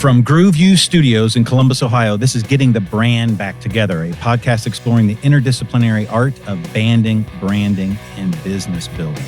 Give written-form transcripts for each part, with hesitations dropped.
From Grooveview Studios in Columbus, Ohio, this is Getting the Brand Back Together, a podcast exploring the interdisciplinary art of banding, branding, and business building.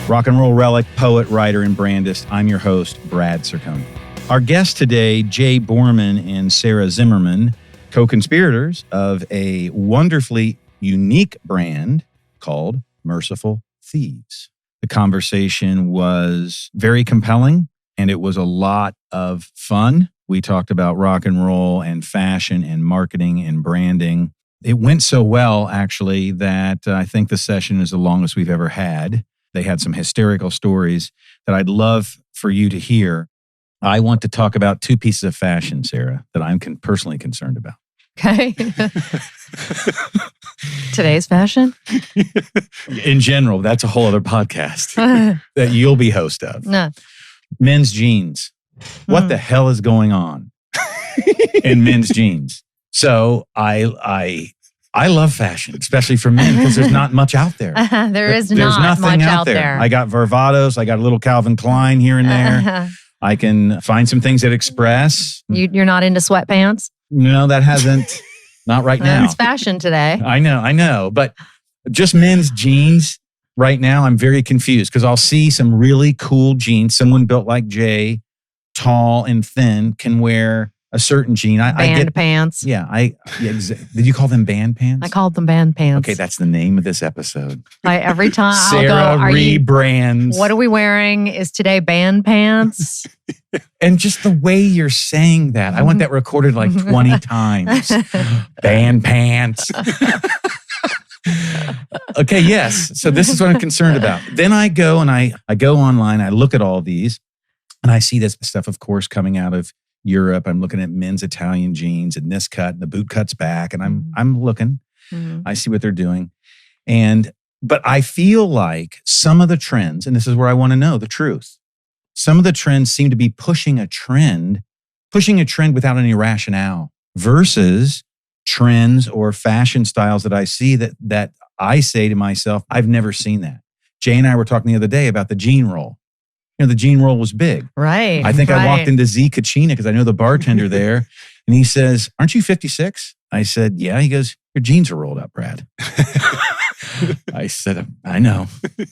Rock and roll relic, poet, writer, and brandist, I'm your host, Brad Circone. Our guests today, Jay Borman and Sara Zimmermann, co-conspirators of a wonderfully unique brand called Merciful Thieves. The conversation was very compelling, and it was a lot of fun. We talked about rock and roll and fashion and marketing and branding. It went so well, actually, that I think the session is the longest we've ever had. They had some hysterical stories that I'd love for you to hear. I want to talk about two pieces of fashion, Sara, that I'm personally concerned about. Okay. Today's fashion? In general, that's a whole other podcast that you'll be host of. No. Men's jeans. What the hell is going on in men's jeans? So I love fashion, especially for men, because there's not much out there. There's not nothing much out there. I got Varvatos. I got a little Calvin Klein here and there. I can find some things at Express. You're not into sweatpants? No, that hasn't. Not right now. It's fashion today. I know. But just men's jeans right now, I'm very confused because I'll see some really cool jeans. Someone built like Jay, tall and thin, can wear a certain jean. Band pants. Yeah. Did you call them band pants? I called them band pants. Okay, that's the name of this episode. Every time Sara rebrands. What are we wearing? Is today band pants? And just the way you're saying that, I want that recorded like 20 times. Band pants. Okay, yes. So this is what I'm concerned about. Then I go and I go online, I look at all these, and I see this stuff, of course, coming out of Europe. I'm looking at men's Italian jeans and this cut, and the boot cut's back, and I'm looking. Mm-hmm. I see what they're doing. But I feel like some of the trends, and this is where I want to know the truth, some of the trends seem to be pushing a trend without any rationale versus trends or fashion styles that I see that I say to myself, I've never seen that. Jay and I were talking the other day about the jean roll. You know, the jean roll was big. Right. I think I walked into Z Kachina because I know the bartender there. And he says, "Aren't you 56? I said, "Yeah." He goes, "Your jeans are rolled up, Brad." I said, "I know.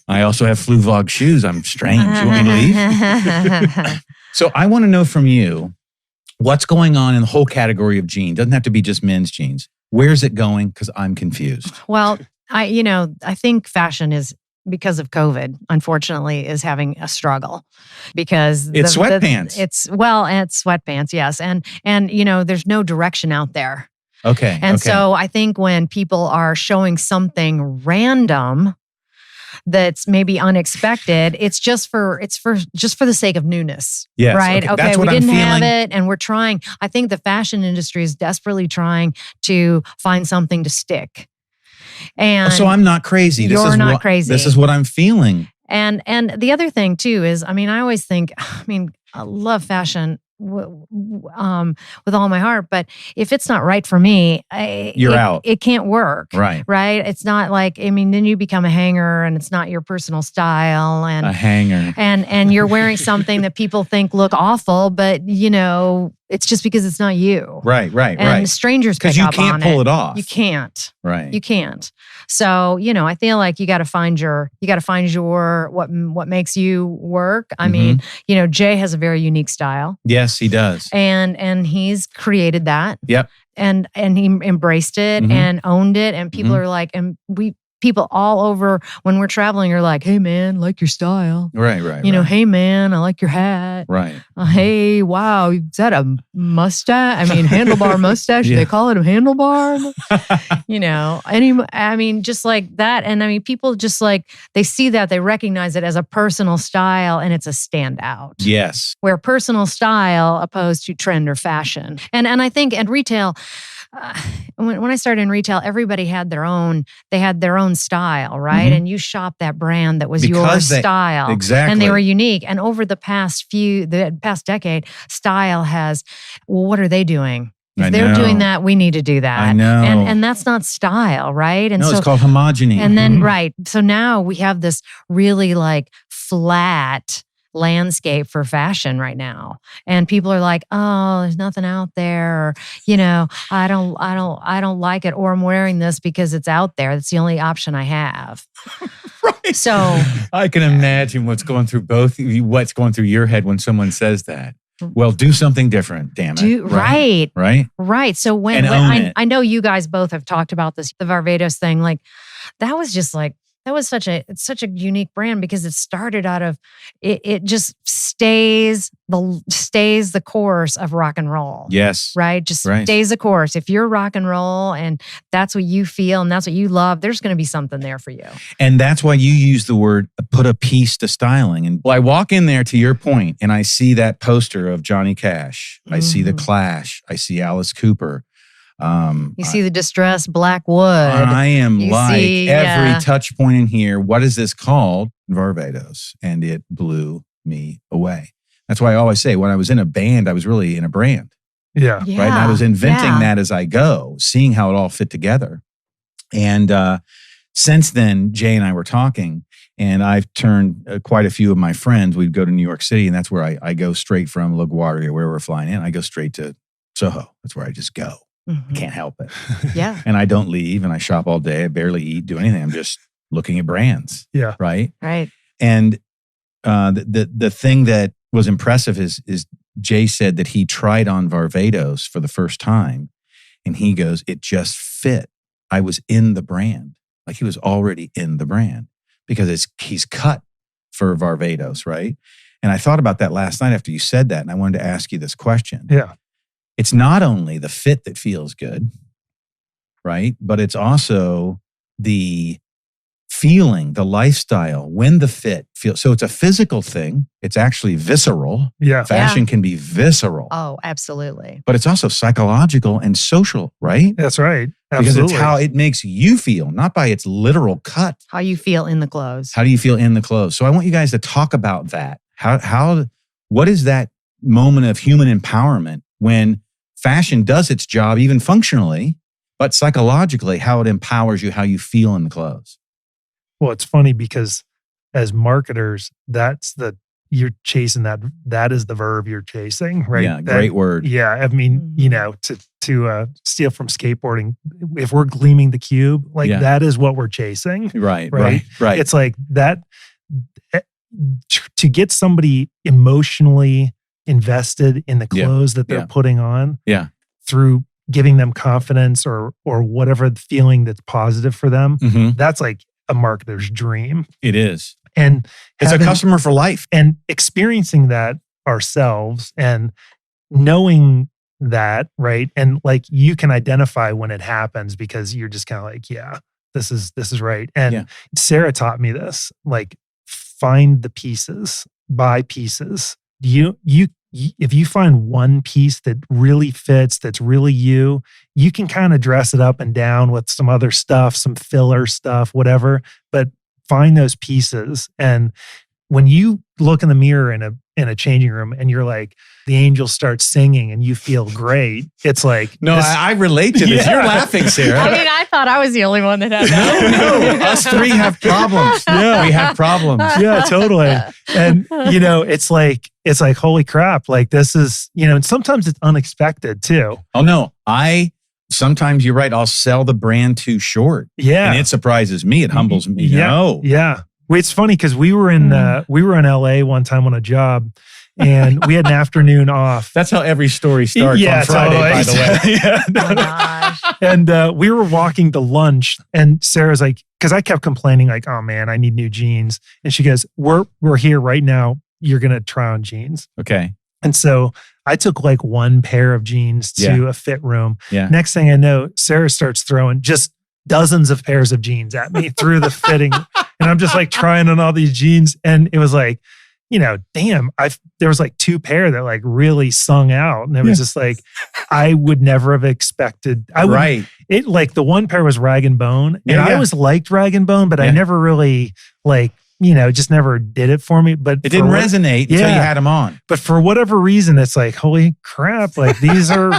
I also have Fluvog shoes. I'm strange. You want me to leave?" So I want to know from you, what's going on in the whole category of jeans? Doesn't have to be just men's jeans. Where's it going? Because I'm confused. Well, I think fashion is, because of COVID, unfortunately, is having a struggle because it's sweatpants. It's sweatpants, yes, and there's no direction out there. Okay, and so I think when people are showing something random that's maybe unexpected, it's just for the sake of newness. Yes, right? Okay, we didn't have it, and we're trying. I think the fashion industry is desperately trying to find something to stick. And so I'm not crazy. You're not crazy. This is what I'm feeling. And the other thing too is, I always think, I love fashion with all my heart, but if it's not right for me, you're out. It can't work. Right. It's not like, then you become a hanger and it's not your personal style. And a hanger. And you're wearing something that people think look awful, but it's just because it's not you. Right. And strangers pick up on it. Because you can't pull it off. You can't. Right. You can't. So, I feel like you got to find your what makes you work. Jay has a very unique style. Yes, he does. And he's created that. Yep. And he embraced it and owned it. And people are like, people all over when we're traveling are like, "Hey man, like your style." Right. "Hey man, I like your hat." Right. "Hey, wow, is that a mustache? Handlebar mustache." Yeah. They call it a handlebar. Just like that. And people just like, they see that, they recognize it as a personal style and it's a standout. Yes. Where personal style opposed to trend or fashion. And I think at retail, when I started in retail, everybody had their own style, right? And you shopped that brand that was your style. Exactly. And they were unique. And over the past decade, style has, what are they doing? If they're doing that, we need to do that. I know. And that's not style, right? And it's called homogeny. And then, right. So now we have this really like flat, landscape for fashion right now. And people are like, oh, there's nothing out there. Or, I don't like it. Or I'm wearing this because it's out there. That's the only option I have. Right. So I can imagine what's going through your head when someone says that. Well, do something different, damn it. Right. So when I know you guys both have talked about this, the Varvatos thing, like that was such a unique brand because it started out of it just stays the course of rock and roll. Yes. Right? Stays the course. If you're rock and roll and that's what you feel and that's what you love, there's going to be something there for you. And that's why you use the word put a piece to styling. And I walk in there to your point and I see that poster of Johnny Cash. I see the Clash. I see Alice Cooper. You see the distressed black wood. I am every touch point in here. What is this called? Varvatos. And it blew me away. That's why I always say when I was in a band, I was really in a brand. Yeah. Right. And I was inventing that as I go, seeing how it all fit together. And since then, Jay and I were talking, and I've turned quite a few of my friends. We'd go to New York City, and that's where I go straight from LaGuardia, where we're flying in. I go straight to Soho. That's where I just go. I can't help it. Yeah. And I don't leave and I shop all day. I barely eat, do anything. I'm just looking at brands. Yeah. Right. Right. And the thing that was impressive is Jay said that he tried on Varvatos for the first time and he goes, it just fit. I was in the brand. Like he was already in the brand because he's cut for Varvatos. Right. And I thought about that last night after you said that. And I wanted to ask you this question. Yeah. It's not only the fit that feels good, right? But it's also the feeling, the lifestyle, when the fit feels. So it's a physical thing. It's actually visceral. Yeah. Fashion can be visceral. Oh, absolutely. But it's also psychological and social, right? That's right. Because Absolutely. it's how it makes you feel, not by its literal cut. How you feel in the clothes. How do you feel in the clothes? So I want you guys to talk about that. What is that moment of human empowerment when fashion does its job, even functionally, but psychologically, how it empowers you, how you feel in the clothes? Well, it's funny because as marketers, you're chasing that is the verve you're chasing, right? Yeah, great word. Yeah, I mean, to steal from skateboarding, if we're gleaming the cube, that is what we're chasing. Right. It's like that, to get somebody emotionally invested in the clothes that they're putting on through giving them confidence or whatever the feeling that's positive for them. That's like a marketer's dream. It is. And it's a customer for life. And experiencing that ourselves and knowing that, right? And like you can identify when it happens because you're just kind of like, yeah, this is right. And Sarah taught me this, like find the pieces, buy pieces. If you find one piece that really fits, that's really you can kind of dress it up and down with some other stuff, some filler stuff, whatever, but find those pieces. And when you look in the mirror in a changing room and you're like, the angel starts singing and you feel great, it's like... No, I relate to this. You're laughing, Sarah. I mean, I thought I was the only one that had that. No, us three have problems. Yeah. We have problems. Yeah, totally. And, it's like, holy crap, like this is, and sometimes it's unexpected too. Oh, no. Sometimes you're right. I'll sell the brand too short. Yeah. And it surprises me. It humbles me. Yeah. No. Yeah. Well, it's funny because we were in LA one time on a job and we had an afternoon off. That's how every story starts on Friday, by the way. And we were walking to lunch and Sarah's like, because I kept complaining like, oh man, I need new jeans. And she goes, we're here right now. You're going to try on jeans. Okay. And so I took like one pair of jeans to a fit room. Yeah. Next thing I know, Sarah starts throwing just dozens of pairs of jeans at me through the fitting. And I'm just like trying on all these jeans. And it was like, damn, there was like two pair that like really sung out. And it was just like, I would never have expected. It like the one pair was Rag and Bone. And I always liked Rag and Bone, but I never really like, just never did it for me. But it didn't resonate until you had them on. But for whatever reason, it's like, holy crap, like these are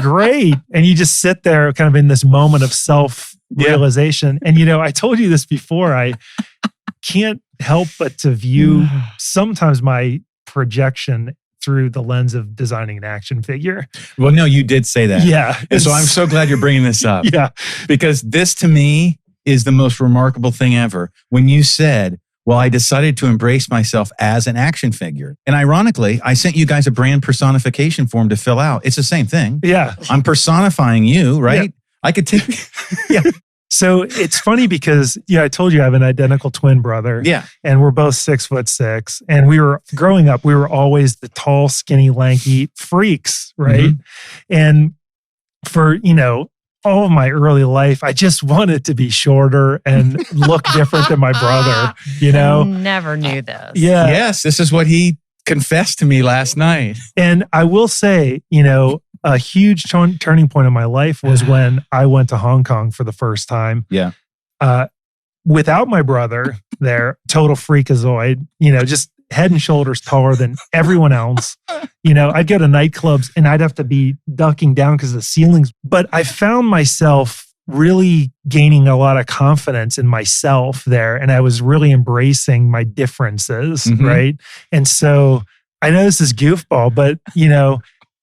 great. And you just sit there kind of in this moment of self-realization. And I told you this before. can't help but to view sometimes my projection through the lens of designing an action figure. Well, no, you did say that. Yeah. And so I'm so glad you're bringing this up. Yeah. Because this to me is the most remarkable thing ever. When you said, well, I decided to embrace myself as an action figure. And ironically, I sent you guys a brand personification form to fill out. It's the same thing. Yeah. I'm personifying you, right? Yeah. I could take... Yeah. So it's funny because, I told you I have an identical twin brother. Yeah. And we're both 6'6". And we were growing up, we were always the tall, skinny, lanky freaks, right? Mm-hmm. And for, all of my early life, I just wanted to be shorter and look different than my brother, I never knew this. Yeah. Yes, this is what he confessed to me last night. And I will say, a huge turning point in my life was when I went to Hong Kong for the first time. Yeah. Without my brother there, total freakazoid, just head and shoulders taller than everyone else. I'd go to nightclubs and I'd have to be ducking down because of the ceilings. But I found myself really gaining a lot of confidence in myself there. And I was really embracing my differences, right? And so I know this is goofball, but,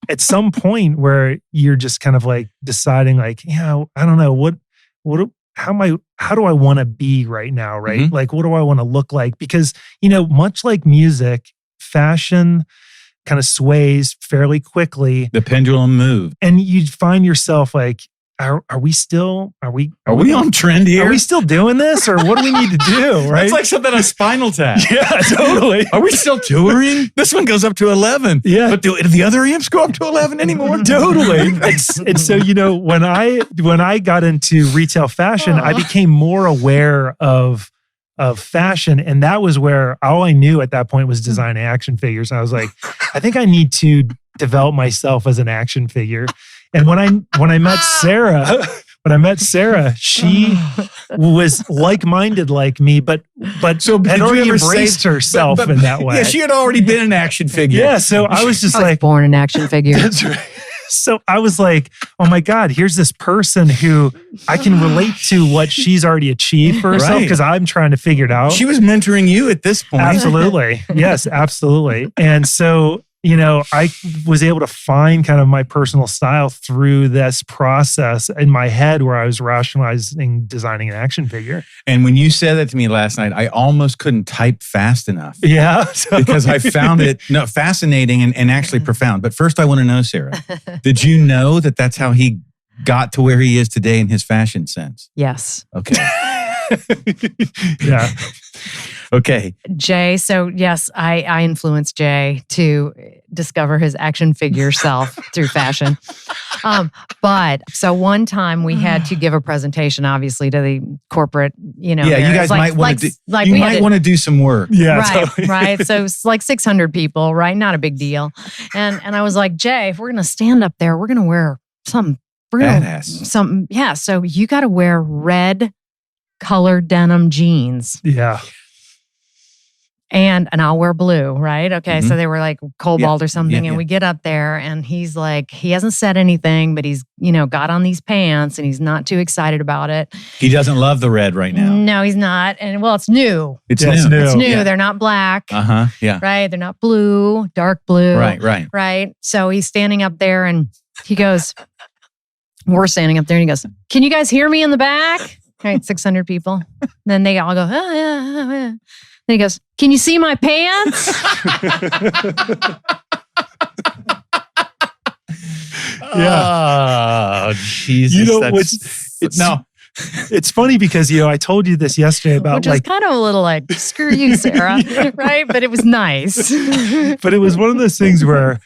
at some point where you're just kind of like deciding like, I don't know, how do I want to be right now, right? Mm-hmm. Like, what do I want to look like? Because, much like music, fashion kind of sways fairly quickly. The pendulum moves. And you find yourself like, are we on trend here? Are we still doing this? Or what do we need to do? Right? It's like something on Spinal Tap. Yeah, totally. Are we still touring? This one goes up to 11. Yeah. But do the other amps go up to 11 anymore? Totally. And so, when I got into retail fashion, I became more aware of fashion. And that was where all I knew at that point was designing action figures. And I was like, I think I need to develop myself as an action figure. And when I met Sarah, she was like-minded like me, but so had already embraced herself in that way. Yeah, she had already been an action figure. Yeah, so I was just like born an action figure. That's right. So I was like, oh my God, here's this person who I can relate to what she's already achieved for herself because I'm trying to figure it out. She was mentoring you at this point. Absolutely. Yes, absolutely. And so, I was able to find kind of my personal style through this process in my head where I was rationalizing designing an action figure. And when you said that to me last night, I almost couldn't type fast enough. Yeah. Because I found it fascinating and actually profound. But first I want to know, Sarah, did you know that that's how he got to where he is today in his fashion sense? Yes. Okay. Yeah. Okay. Jay, so yes, I influenced Jay to discover his action figure self through fashion. But so one time we had to give a presentation, obviously, to the corporate, Yeah, you guys might want to do some work. Yeah. Right, totally. right. So it's like 600 people, right? Not a big deal. And I was like, Jay, if we're going to stand up there, we're going to wear something. Badass. Yeah. So you got to wear red colored denim jeans. Yeah. And I'll wear blue, right? Okay, Mm-hmm. so they were like cobalt or something. And we get up there and he's like, he hasn't said anything, but he's, got on these pants and he's not too excited about it. He doesn't love the red right now. No, he's not. And well, it's new. It's new. It's new. Yeah. They're not black. Uh-huh. Yeah. Right? They're not blue, dark blue. Right. Right? So he's standing up there and he goes, we're standing up there and he goes, can you guys hear me in the back? Right, 600 people. Then they all go, oh, yeah. Then he goes, can you see my pants? Yeah. Oh, Jesus. It's funny because, I told you this yesterday about which is kind of a little like, screw you, Sarah. Right? But it was nice. But it was one of those things where,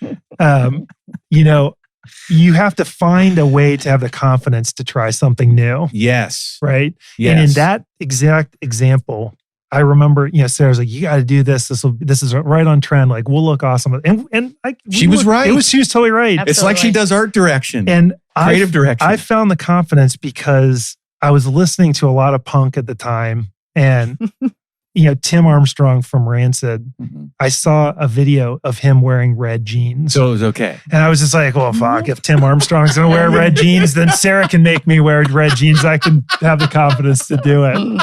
you have to find a way to have the confidence to try something new. Yes. Right? Yes. And in that exact example, I remember, Sarah's like, you got to do this. This is right on trend. Like, we'll look awesome. And she was right. She was totally right. Absolutely. It's like she does art direction and creative direction. I found the confidence because I was listening to a lot of punk at the time. And, Tim Armstrong from Rancid, I saw a video of him wearing red jeans. So it was okay. And I was just like, well, fuck, if Tim Armstrong's going to wear red jeans, then Sarah can make me wear red jeans. I can have the confidence to do it.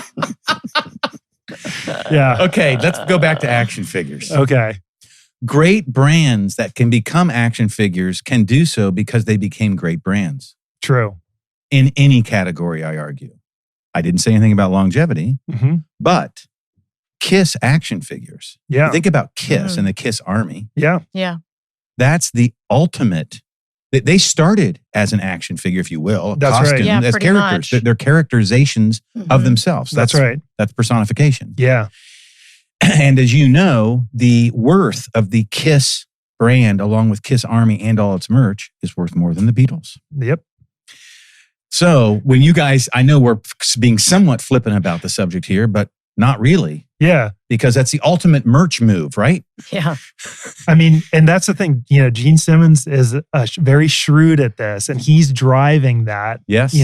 Yeah. Okay, let's go back to action figures. Okay. Great brands that can become action figures can do so because they became great brands. True. In any category, I argue. I didn't say anything about longevity, but Kiss action figures. Yeah. Think about Kiss and the Kiss Army. Yeah. Yeah. That's the ultimate. They started as an action figure, if you will. That's right. Costume, Yeah, as pretty characters. much. They're characterizations of themselves. That's right. That's personification. Yeah. And as you know, the worth of the Kiss brand, along with Kiss Army and all its merch, is worth more than the Beatles. Yep. So when you guys, I know we're being somewhat flippant about the subject here, but not really. Yeah. Because that's the ultimate merch move, right? Yeah. I mean, and that's the thing, Gene Simmons is very shrewd at this, and he's driving that. Yes.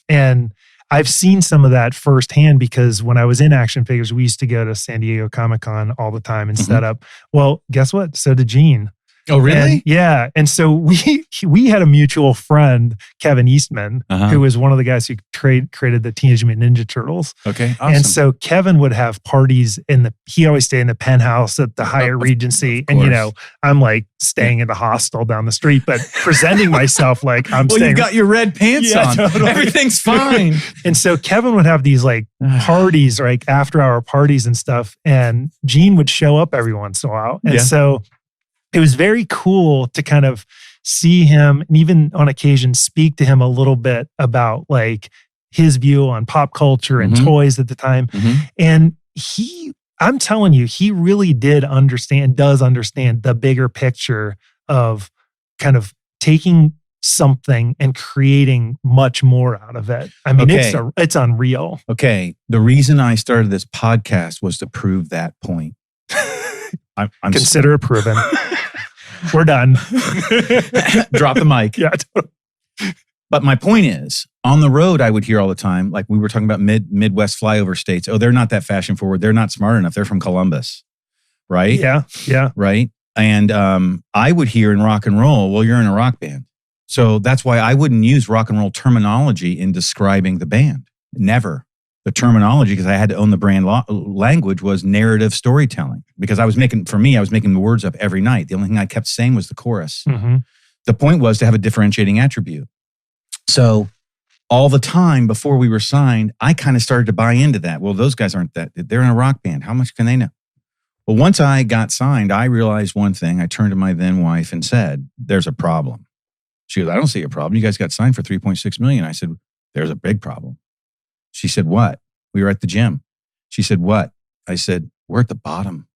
And I've seen some of that firsthand because when I was in action figures, we used to go to San Diego Comic-Con all the time and set up. Well, guess what? So did Gene. Oh, really? And, and so we had a mutual friend, Kevin Eastman, who was one of the guys who created the Teenage Mutant Ninja Turtles. Okay, awesome. And so Kevin would have parties he always stayed in the penthouse at the Hyatt Regency. And, I'm like staying in the hostel down the street, but presenting myself like I'm staying. Well, you got your red pants on. Totally. Everything's fine. And so Kevin would have these like parties, like after hour parties and stuff. And Gene would show up every once in a while. And so it was very cool to kind of see him and even on occasion speak to him a little bit about like his view on pop culture and toys at the time. And I'm telling you, he really does understand the bigger picture of kind of taking something and creating much more out of it. I mean, it's unreal. Okay. The reason I started this podcast was to prove that point. I'm Consider it proven. We're done. Drop the mic. Yeah. But my point is, on the road, I would hear all the time, like we were talking about Midwest flyover states. Oh, they're not that fashion forward. They're not smart enough. They're from Columbus. Right? Yeah. Yeah. Right? And I would hear in rock and roll, well, you're in a rock band. So that's why I wouldn't use rock and roll terminology in describing the band. Never. The terminology, because I had to own the brand language, was narrative storytelling. Because I was making the words up every night. The only thing I kept saying was the chorus. The point was to have a differentiating attribute. So all the time before we were signed, I kind of started to buy into that. Well, those guys aren't that. They're in a rock band. How much can they know? Well, once I got signed, I realized one thing. I turned to my then wife and said, there's a problem. She goes, I don't see a problem. You guys got signed for $3.6 million. I said, there's a big problem. She said, what? We were at the gym. She said, what? I said, we're at the bottom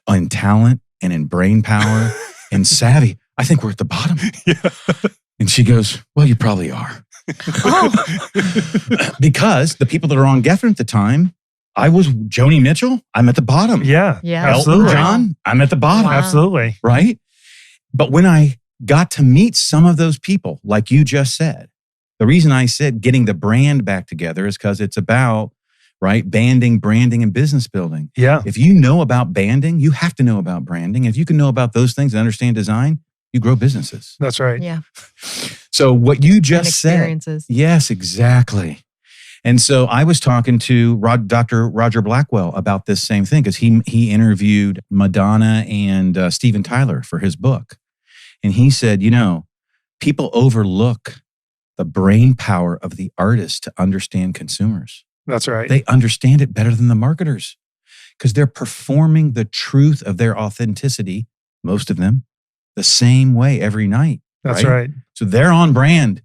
in talent and in brain power and savvy. I think we're at the bottom. And she goes, well, you probably are. Because the people that are on Geffen at the time, I was Joni Mitchell. I'm at the bottom. Yeah. Elton John. I'm at the bottom. Wow. Absolutely. Right? But when I got to meet some of those people, like you just said, the reason I said getting the brand back together is because it's about, right, banding, branding, and business building. Yeah. If you know about banding, you have to know about branding. If you can know about those things and understand design, you grow businesses. That's right. Yeah. So what you just said. Yes, exactly. And so I was talking to Dr. Roger Blackwell about this same thing because he interviewed Madonna and Steven Tyler for his book. And he said, people overlook the brain power of the artist to understand consumers. That's right. They understand it better than the marketers because they're performing the truth of their authenticity, most of them, the same way every night. That's right. So they're on brand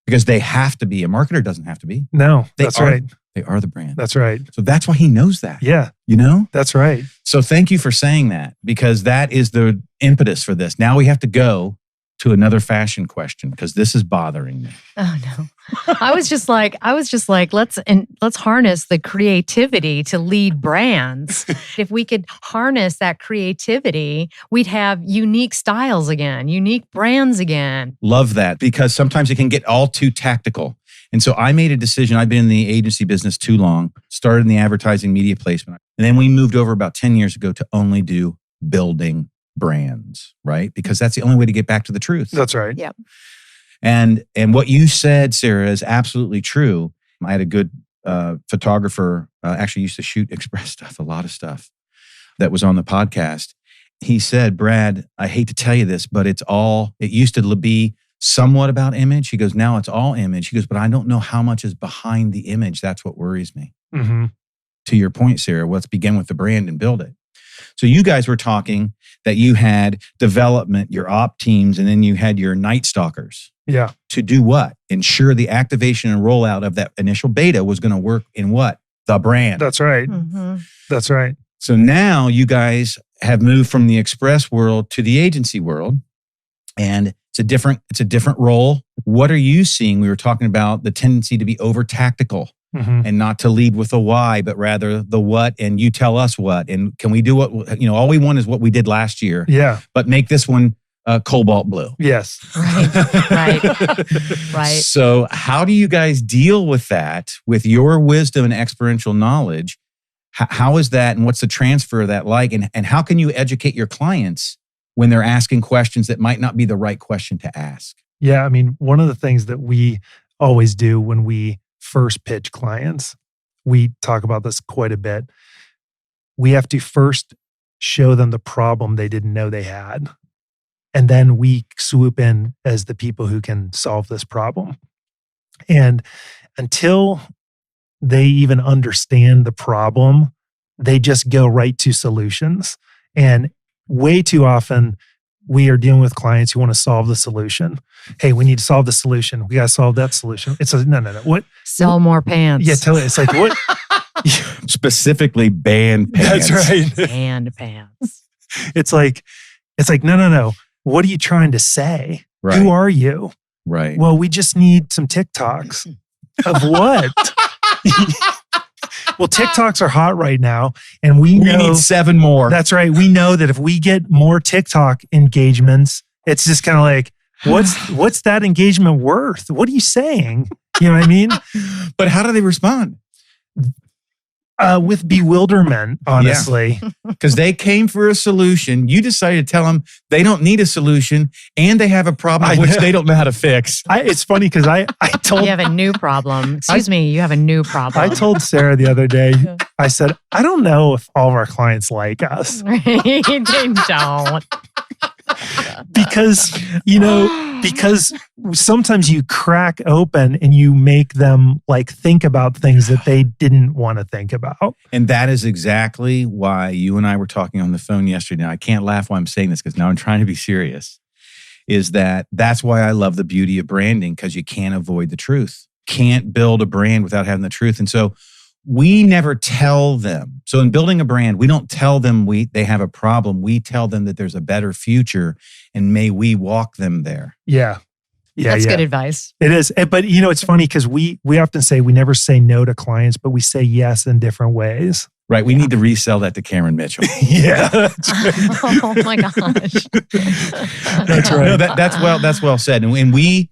because they have to be. A marketer doesn't have to be. No, that's right. They are the brand. That's right. So that's why he knows that. Yeah. That's right. So thank you for saying that because that is the impetus for this. Now we have to go to another fashion question because this is bothering me. Oh no. I was just like, let's harness the creativity to lead brands. If we could harness that creativity, we'd have unique styles again, unique brands again. Love that because sometimes it can get all too tactical. And so I made a decision. I've been in the agency business too long, started in the advertising media placement. And then we moved over about 10 years ago to only do building brands, right? Because that's the only way to get back to the truth. That's right. Yep. And what you said, Sarah, is absolutely true. I had a good photographer, actually used to shoot Express stuff, a lot of stuff that was on the podcast. He said, Brad, I hate to tell you this, but it used to be somewhat about image. He goes, now it's all image. He goes, but I don't know how much is behind the image. That's what worries me. Mm-hmm. To your point, Sarah, let's begin with the brand and build it. So you guys were talking that you had development, your op teams, and then you had your night stalkers. Yeah. To do what? Ensure the activation and rollout of that initial beta was going to work in what? The brand. That's right. Mm-hmm. That's right. So now you guys have moved from the express world to the agency world, and it's a different role. What are you seeing? We were talking about the tendency to be over tactical. Mm-hmm. And not to lead with the why, but rather the what, and you tell us what. And can we do what, all we want is what we did last year. Yeah. But make this one cobalt blue. Yes. Right. So how do you guys deal with that with your wisdom and experiential knowledge? How is that, and what's the transfer of that like? And how can you educate your clients when they're asking questions that might not be the right question to ask? Yeah. I mean, one of the things that we always do when we first pitch clients, we talk about this quite a bit. We have to first show them the problem they didn't know they had. And then we swoop in as the people who can solve this problem. And until they even understand the problem, they just go right to solutions. And way too often, we are dealing with clients who want to solve the solution. Hey, we need to solve the solution. We got to solve that solution. It's no. What? Sell more pants. Yeah, totally. It's like, what? Specifically band pants. That's right. And pants. It's like, no. What are you trying to say? Right. Who are you? Right. Well, we just need some TikToks. Of what? Well, TikToks are hot right now, and we need 7 more. That's right. We know that if we get more TikTok engagements, it's just kind of like, what's that engagement worth? What are you saying? You know what I mean? But how do they respond? With bewilderment, honestly. Because they came for a solution. You decided to tell them they don't need a solution, and they have a problem which they don't know how to fix. It's funny because I told... You have a new problem. Excuse me, you have a new problem. I told Sarah the other day, I said, I don't know if all of our clients like us. They don't. Because sometimes you crack open and you make them like think about things that they didn't want to think about. And that is exactly why you and I were talking on the phone yesterday. Now, I can't laugh while I'm saying this because now I'm trying to be serious. That's why I love the beauty of branding, because you can't avoid the truth. Can't build a brand without having the truth. And so we never tell them. So in building a brand, we don't tell them they have a problem. We tell them that there's a better future, and may we walk them there. Yeah. That's good advice. It is. But it's funny because we often say we never say no to clients, but we say yes in different ways. Right. We need to resell that to Cameron Mitchell. Yeah. That's right. Oh my gosh. That's right. No, that's well said. And we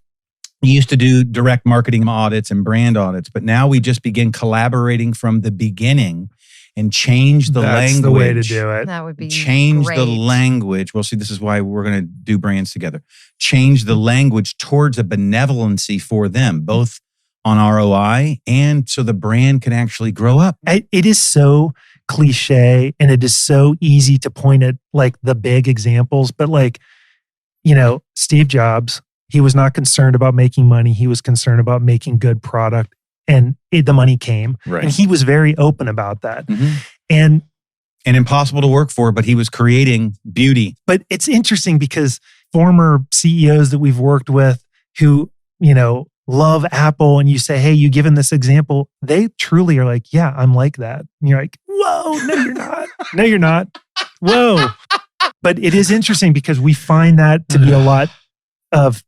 used to do direct marketing audits and brand audits, but now we just begin collaborating from the beginning and change the language. That's the way to do it. That would be change great. the language. Well, see, this is why we're going to do brands together. Change the language towards a benevolency for them, both on ROI and so the brand can actually grow up. It is so cliche and it is so easy to point at like the big examples, but like, Steve Jobs, he was not concerned about making money. He was concerned about making good product, and the money came. Right. And he was very open about that. Mm-hmm. And impossible to work for, but he was creating beauty. But it's interesting because former CEOs that we've worked with who, love Apple, and you say, hey, you given this example, they truly are like, yeah, I'm like that. And you're like, whoa, no, you're not. No, you're not. Whoa. But it is interesting because we find that to be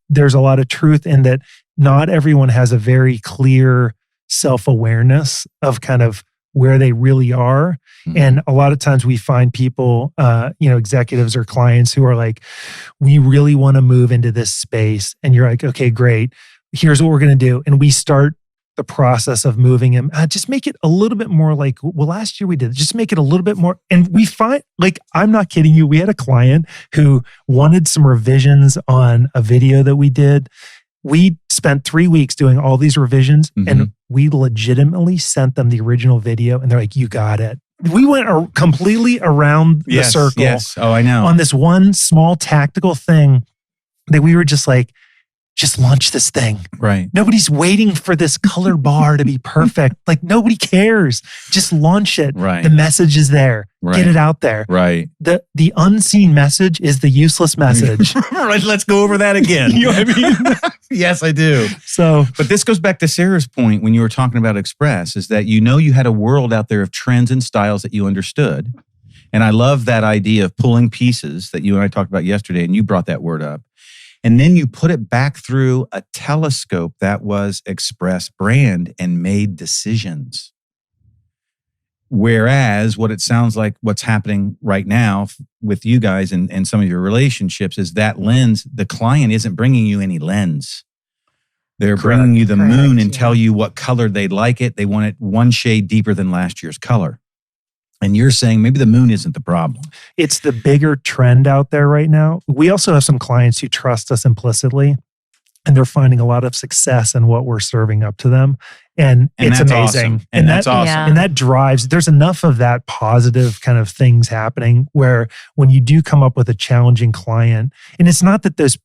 there's a lot of truth in that. Not everyone has a very clear self-awareness of kind of where they really are. Mm-hmm. And a lot of times we find people, executives or clients who are like, we really want to move into this space. And you're like, okay, great. Here's what we're going to do. And we start the process of moving him. Just make it a little bit more like, well, last year we did, just make it a little bit more. And we find, like, I'm not kidding you. We had a client who wanted some revisions on a video that we did. We spent 3 weeks doing all these revisions, and we legitimately sent them the original video, and they're like, "You got it." We went completely around the circle. Yes. Oh, I know. On this one small tactical thing that we were just like, just launch this thing. Right. Nobody's waiting for this color bar to be perfect. Like, nobody cares. Just launch it. Right. The message is there. Right. Get it out there. Right. The unseen message is the useless message. Right. Let's go over that again. You know what I mean? Yes, I do. So, but this goes back to Sarah's point when you were talking about Express, is that you had a world out there of trends and styles that you understood. And I love that idea of pulling pieces that you and I talked about yesterday, and you brought that word up. And then you put it back through a telescope that was Express brand and made decisions. Whereas what it sounds like what's happening right now with you guys and some of your relationships is that lens, the client isn't bringing you any lens. They're bringing you the moon and tell you what color they like it. They want it one shade deeper than last year's color. And you're saying maybe the moon isn't the problem. It's the bigger trend out there right now. We also have some clients who trust us implicitly, and they're finding a lot of success in what we're serving up to them. And it's amazing. Awesome. And that's awesome. Yeah. And that drives, there's enough of that positive kind of things happening where when you do come up with a challenging client, and it's not that those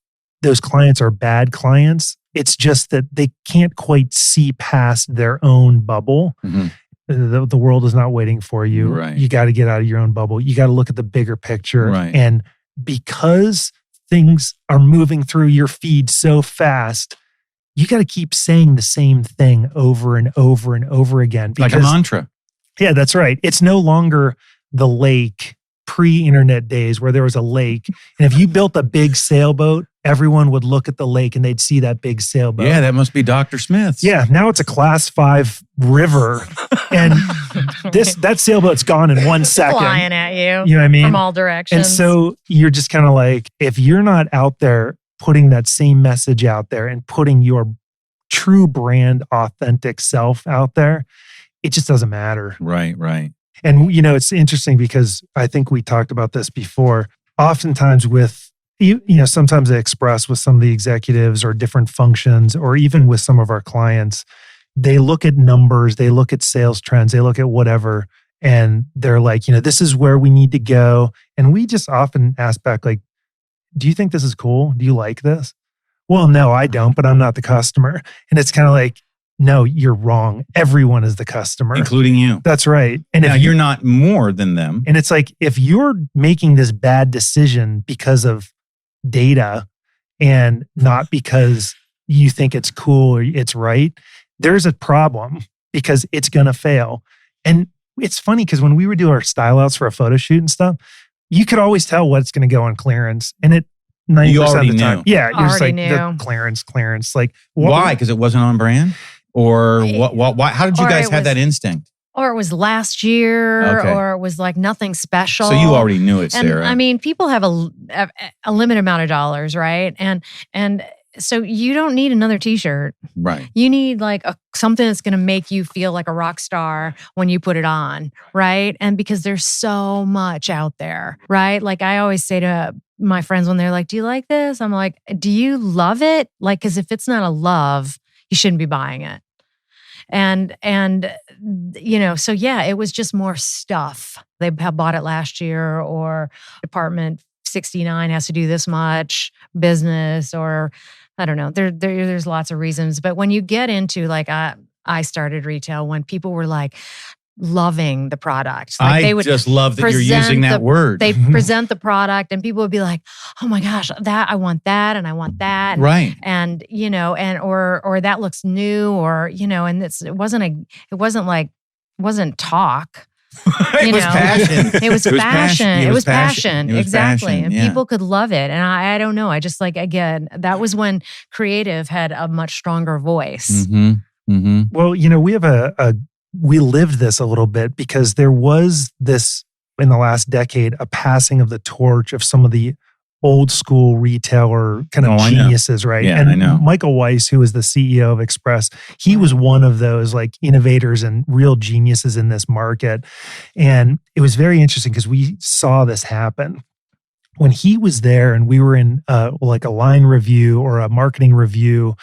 clients are bad clients, it's just that they can't quite see past their own bubble. Mm-hmm. The world is not waiting for you. Right. You got to get out of your own bubble. You got to look at the bigger picture. Right. And because things are moving through your feed so fast, you got to keep saying the same thing over and over and over again. Like a mantra. Yeah, that's right. It's no longer the lake pre-internet days where there was a lake. And if you built a big sailboat, everyone would look at the lake and they'd see that big sailboat. Yeah, that must be Dr. Smith's. Yeah, now it's a class 5 river. And that sailboat's gone in 1 second. Flying at you. You know what I mean? From all directions. And so you're just kind of like, if you're not out there putting that same message out there and putting your true brand, authentic self out there, it just doesn't matter. Right, right. And, it's interesting because I think we talked about this before. Oftentimes sometimes I express with some of the executives or different functions, or even with some of our clients, they look at numbers, they look at sales trends, they look at whatever, and they're like, this is where we need to go. And we just often ask back, like, do you think this is cool? Do you like this? Well, no, I don't, but I'm not the customer. And it's kind of like, no, you're wrong. Everyone is the customer. Including you. That's right. And now, you're not more than them. And it's like, if you're making this bad decision because of data and not because you think it's cool or it's right, there's a problem because it's going to fail. And it's funny because when we would do our style outs for a photo shoot and stuff, you could always tell what's going to go on clearance. And it 90% of the time. Yeah. You're just like, the clearance. Like, why? Because it wasn't on brand? Or what? Why? How did you guys have that instinct? Or it was last year, or it was like nothing special. So you already knew it, Sarah. And I mean, people have a limited amount of dollars, right? And so you don't need another T-shirt. Right. You need like something that's going to make you feel like a rock star when you put it on, right? And because there's so much out there, right? Like I always say to my friends when they're like, "Do you like this?" I'm like, "Do you love it?" Like, because if it's not a love, you shouldn't be buying it. And so yeah, it was just more stuff. They have bought it last year, or Department 69 has to do this much business, or I don't know. There's lots of reasons. But when you get into like, I started retail when people were like loving the product. Like they would just love that you're using that word. They present the product and people would be like, "Oh my gosh, I want that and I want that." Right. And or that looks new, or and it wasn't talk. It was passion. It was passion. It was passion. Exactly. Passion. And yeah. people could love it. And I don't know. I just like, again, that was when creative had a much stronger voice. Mm-hmm. Mm-hmm. Well, we have we lived this a little bit because there was this in the last decade, a passing of the torch of some of the old school retailer kind of geniuses, right? Yeah, and I know. Michael Weiss, who was the CEO of Express, he was one of those like innovators and real geniuses in this market. And it was very interesting because we saw this happen. when he was there and we were in like a line review or a marketing review,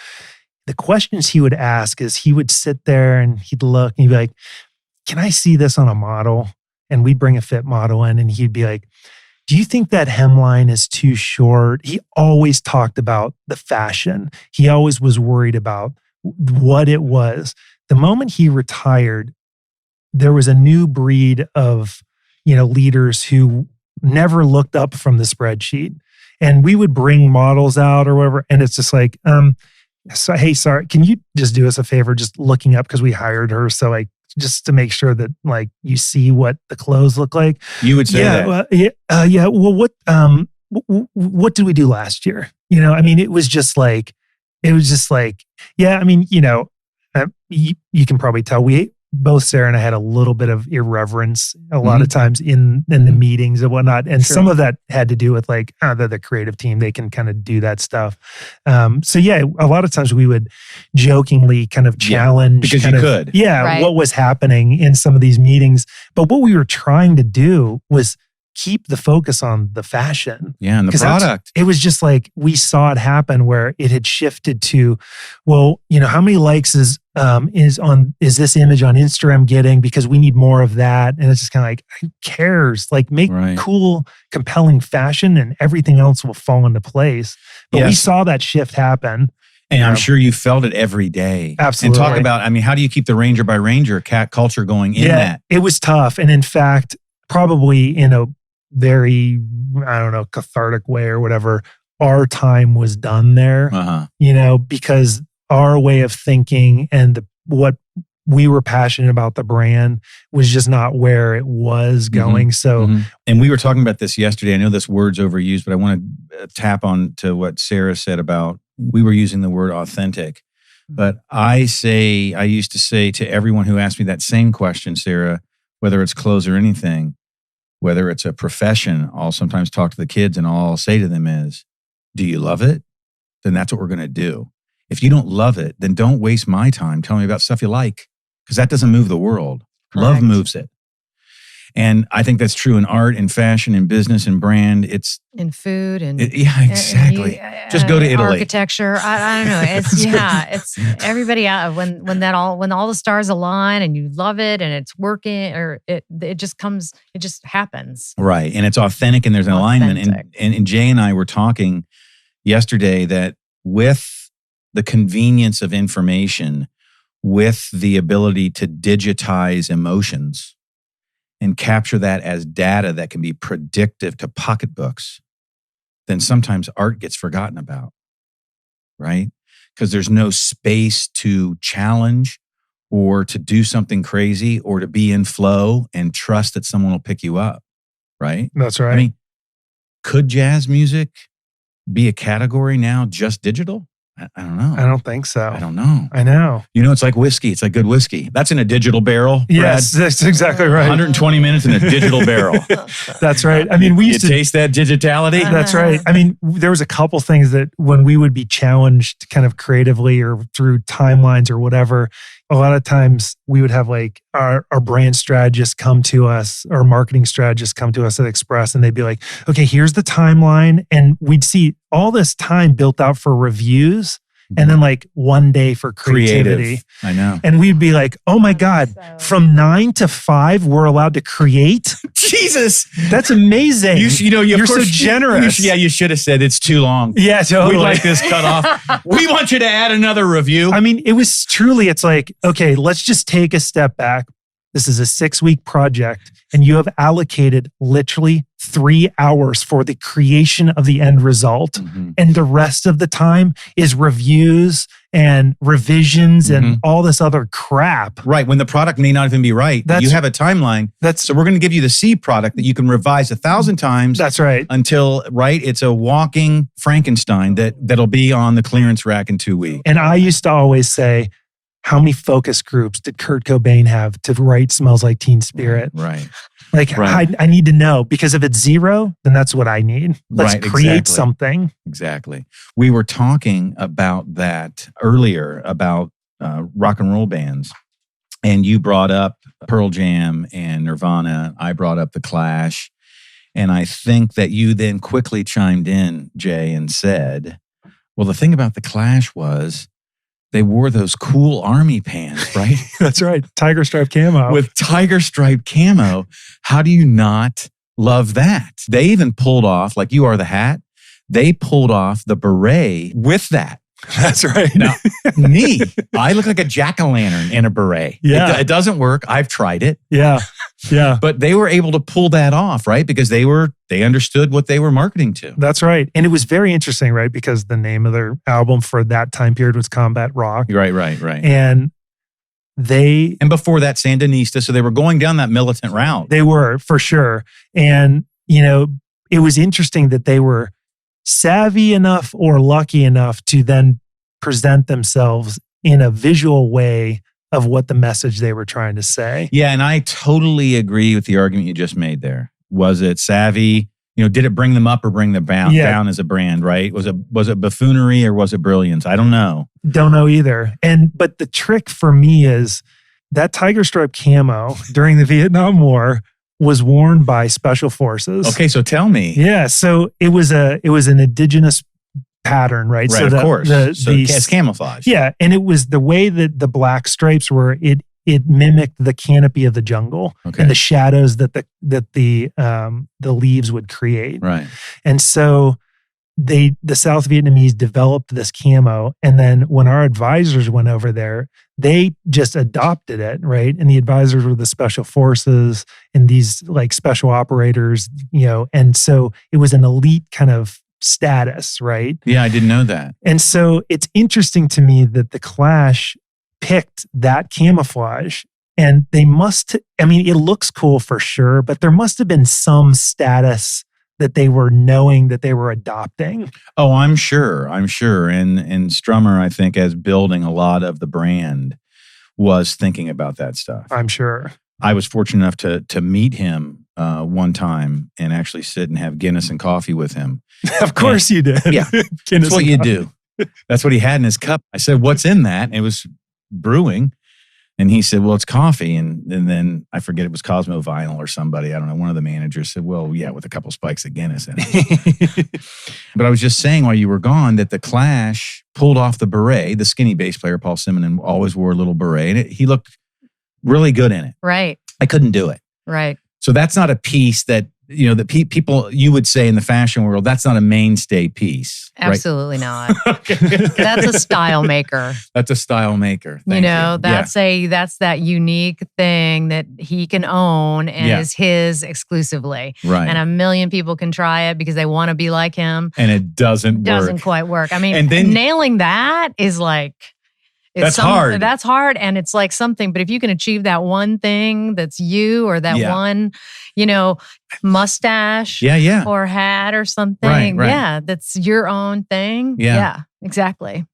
the questions he would ask is he would sit there and he'd look and he'd be like, can I see this on a model? And we'd bring a fit model in and he'd be like, do you think that hemline is too short? He always talked about the fashion. He always was worried about what it was. The moment he retired, there was a new breed of, leaders who never looked up from the spreadsheet. And we would bring models out or whatever. And it's just like, so, hey, sorry, can you just do us a favor, just looking up because we hired her. So like, just to make sure that like you see what the clothes look like. You would say that. Yeah. Well, what did we do last year? It was just like, yeah, you can probably tell both Sarah and I had a little bit of irreverence a lot of times in the meetings and whatnot. And some of that had to do with like the creative team. They can kind of do that stuff. So yeah, a lot of times we would jokingly kind of challenge. Because you could. Yeah, right. What was happening in some of these meetings. But what we were trying to do was keep the focus on the fashion. Yeah, and the product. It was just like we saw it happen where it had shifted to, well, how many likes is this image on Instagram getting, because we need more of that. And it's just kind of like, who cares? Like make cool, compelling fashion and everything else will fall into place. But we saw that shift happen. And I'm sure you felt it every day. Absolutely. And talk about, how do you keep the Ranger by Ranger cat culture going in that? It was tough. And in fact, probably in a very, cathartic way or whatever, our time was done there, because our way of thinking and what we were passionate about the brand was just not where it was going. And we were talking about this yesterday. I know this word's overused, but I want to tap on to what Sarah said about, we were using the word authentic. But I used to say to everyone who asked me that same question, Sarah, whether it's clothes or anything, whether it's a profession, I'll sometimes talk to the kids and all I'll say to them is, do you love it? Then that's what we're going to do. If you don't love it, then don't waste my time telling me about stuff you like, because that doesn't move the world. Correct. Love moves it. And I think that's true in art, in fashion, in business, in brand. It's in food and exactly. Just go to Italy. Architecture. I don't know. It's it's everybody out when all the stars align and you love it and it's working, or it just happens. Right. And it's authentic and there's an alignment. And Jay and I were talking yesterday that with the convenience of information, with the ability to digitize emotions and capture that as data that can be predictive to pocketbooks, then sometimes art gets forgotten about, right? Because there's no space to challenge or to do something crazy or to be in flow and trust that someone will pick you up, right? That's right. Could jazz music be a category now just digital? I don't know. I don't think so. I don't know. I know. It's like whiskey. It's like good whiskey. That's in a digital barrel. Yes, Brad. that's exactly right. 120 minutes in a digital barrel. That's right. We used to taste that digitality. That's right. There was a couple things that when we would be challenged kind of creatively or through timelines or whatever, a lot of times we would have like our brand strategists come to us, or marketing strategists come to us at Express, and they'd be like, okay, here's the timeline. And we'd see all this time built out for reviews and then like one day for creativity. Creative. I know. And we'd be like, oh my God, from 9 to 5, we're allowed to create? Jesus. That's amazing. You're so generous. You should have said it's too long. Yeah, totally. We'd like this cut off. We want you to add another review. It was truly, it's like, okay, let's just take a step back. This is a 6-week project, and you have allocated literally 3 hours for the creation of the end result. Mm-hmm. And the rest of the time is reviews and revisions and all this other crap. Right. When the product may not even be right. You have a timeline. So we're going to give you the C product that you can revise 1,000 times. That's right. Until, it's a walking Frankenstein that'll be on the clearance rack in 2 weeks. And I used to always say, how many focus groups did Kurt Cobain have to write Smells Like Teen Spirit? Right. I need to know, because if it's 0, then that's what I need. Let's create something. Exactly. We were talking about that earlier, about rock and roll bands. And you brought up Pearl Jam and Nirvana. I brought up The Clash. And I think that you then quickly chimed in, Jay, and said, well, the thing about the Clash was they wore those cool army pants, right? That's right. Tiger stripe camo. With tiger stripe camo. How do you not love that? They even pulled off, like You Are the Hat, they pulled off the beret with that. That's right. Now, me, I look like a jack-o'-lantern in a beret. Yeah. It doesn't work. I've tried it. Yeah. Yeah. But they were able to pull that off, right? Because they understood what they were marketing to. That's right. And it was very interesting, right? Because the name of their album for that time period was Combat Rock. Right. And before that, Sandinista. So they were going down that militant route. They were, for sure. And, it was interesting that they were savvy enough or lucky enough to then present themselves in a visual way of what the message they were trying to say. Yeah, and I totally agree with the argument you just made there. Was it savvy? Did it bring them up or bring them down as a brand, right? Was it buffoonery or was it brilliance? I don't know. Don't know either. But the trick for me is that tiger stripe camo during the Vietnam War was worn by special forces. Okay, so tell me. Yeah, so it was an indigenous pattern, right? Right, so of course. So it's camouflage. Yeah, and it was the way that the black stripes were. It mimicked the canopy of the jungle and the shadows that the leaves would create. Right. And so the South Vietnamese developed this camo, and then when our advisors went over there, they just adopted it, right? And the advisors were the special forces and these like special operators, and so it was an elite kind of status, right? Yeah, I didn't know that. And so it's interesting to me that the Clash picked that camouflage, and they it looks cool for sure, but there must have been some status that they were knowing that they were adopting. Oh, I'm sure. And Strummer, I think, as building a lot of the brand, was thinking about that stuff. I'm sure. I was fortunate enough to meet him one time and actually sit and have Guinness and coffee with him. Of course you did. Yeah. That's what you do. That's what he had in his cup. I said, what's in that? And it was brewing. And he said, well, it's coffee. And then I forget, it was Cosmo Vinyl or somebody. I don't know. One of the managers said, well, yeah, with a couple spikes of Guinness in it. But I was just saying while you were gone that the Clash pulled off the beret. The skinny bass player, Paul Simonon, always wore a little beret. And he looked really good in it. Right. I couldn't do it. Right. So that's not a piece that, that people, you would say in the fashion world, that's not a mainstay piece. Absolutely right? not. Okay. That's a style maker. That's a style maker. Thank you. That's that unique thing that he can own and is his exclusively. Right. And a million people can try it because they want to be like him. And it doesn't quite work. I mean, nailing that is like... That's hard. That's hard. And it's like something, but if you can achieve that one thing that's you or that one, mustache or hat or something. Right. Yeah, that's your own thing. Yeah, exactly.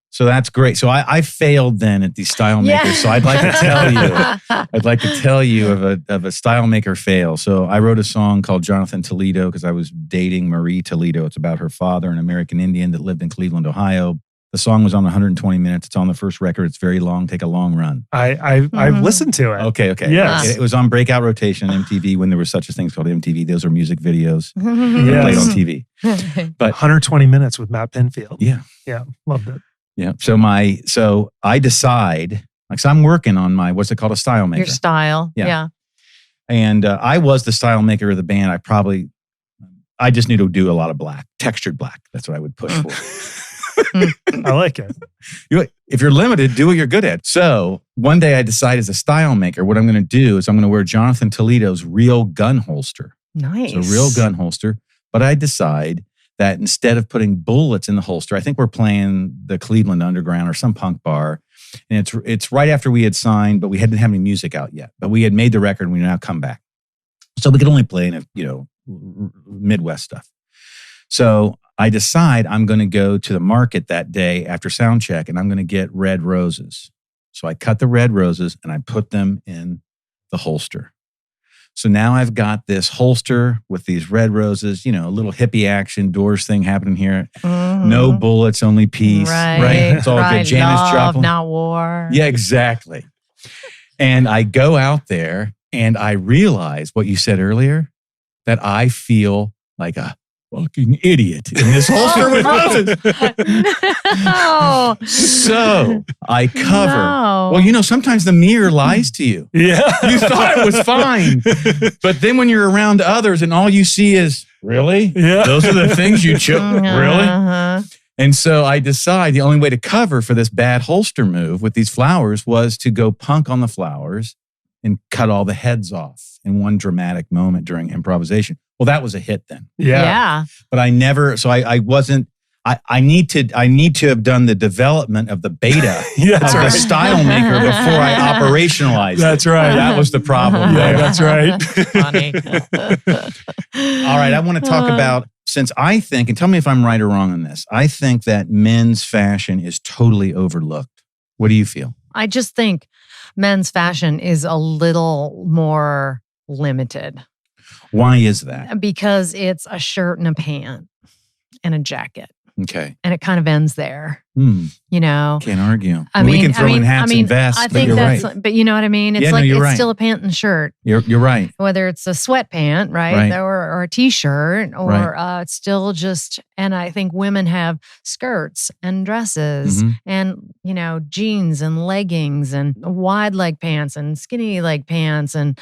So that's great. So I failed then at these style makers. So I'd like to tell you, of a style maker fail. So I wrote a song called Jonathan Toledo because I was dating Marie Toledo. It's about her father, an American Indian that lived in Cleveland, Ohio. The song was on 120 minutes. It's on the first record. It's very long. Take a long run. I've listened to it. Okay. Yes. It was on breakout rotation on MTV when there was such a thing called MTV. Those are music videos played on TV. But 120 minutes with Matt Pinfield. Yeah. Yeah. Loved it. Yeah. So I decide, so I'm working on my, what's it called? A style maker. Your style. Yeah. And I was the style maker of the band. I just knew to do a lot of black, textured black. That's what I would push for. I like it. If you're limited, do what you're good at. So one day I decide as a style maker, what I'm going to do is I'm going to wear Jonathan Toledo's real gun holster. Nice. It's a real gun holster. But I decide that instead of putting bullets in the holster, I think we're playing the Cleveland Underground or some punk bar. And it's right after we had signed, but we hadn't had any music out yet. But we had made the record and we now come back. So we could only play in Midwest stuff. So I decide I'm going to go to the market that day after sound check and I'm going to get red roses. So I cut the red roses and I put them in the holster. So now I've got this holster with these red roses, a little hippie action, Doors thing happening here. Mm-hmm. No bullets, only peace. Right? It's all good. Janis Joplin. Not war. Yeah, exactly. And I go out there and I realize what you said earlier. that I feel like a fucking idiot in this holster with roses. No. So I cover. No. Well, sometimes the mirror lies to you. Yeah. You thought it was fine. But then when you're around others and all you see is, really? Yeah. Those are the things you chose? Really? Uh-huh. And so I decide the only way to cover for this bad holster move with these flowers was to go punk on the flowers and cut all the heads off in one dramatic moment during improvisation. Well, that was a hit then. Yeah. But I never, so I wasn't, I need to have done the development of the beta Yeah, that's of right. the style maker before I operationalized That's it. right. That was the problem. Yeah, there. that's right. Funny. All right, I want to talk about, since I think, and tell me if I'm right or wrong on this, I think that men's fashion is totally overlooked. What do you feel? I just think men's fashion is a little more limited Why is that? because it's a shirt and a pant and a jacket. Okay. And it kind of ends there, Can't argue. I we mean, can throw in hats and vests, I but think you're that's, right. but you know what I mean? It's Yeah, no, like, you're it's right. still a pant and shirt, You're right. whether it's a sweatpant, right? Right. Or a t-shirt, or Right. it's still just, and I think women have skirts and dresses Mhm. and, jeans and leggings and wide leg pants and skinny leg pants and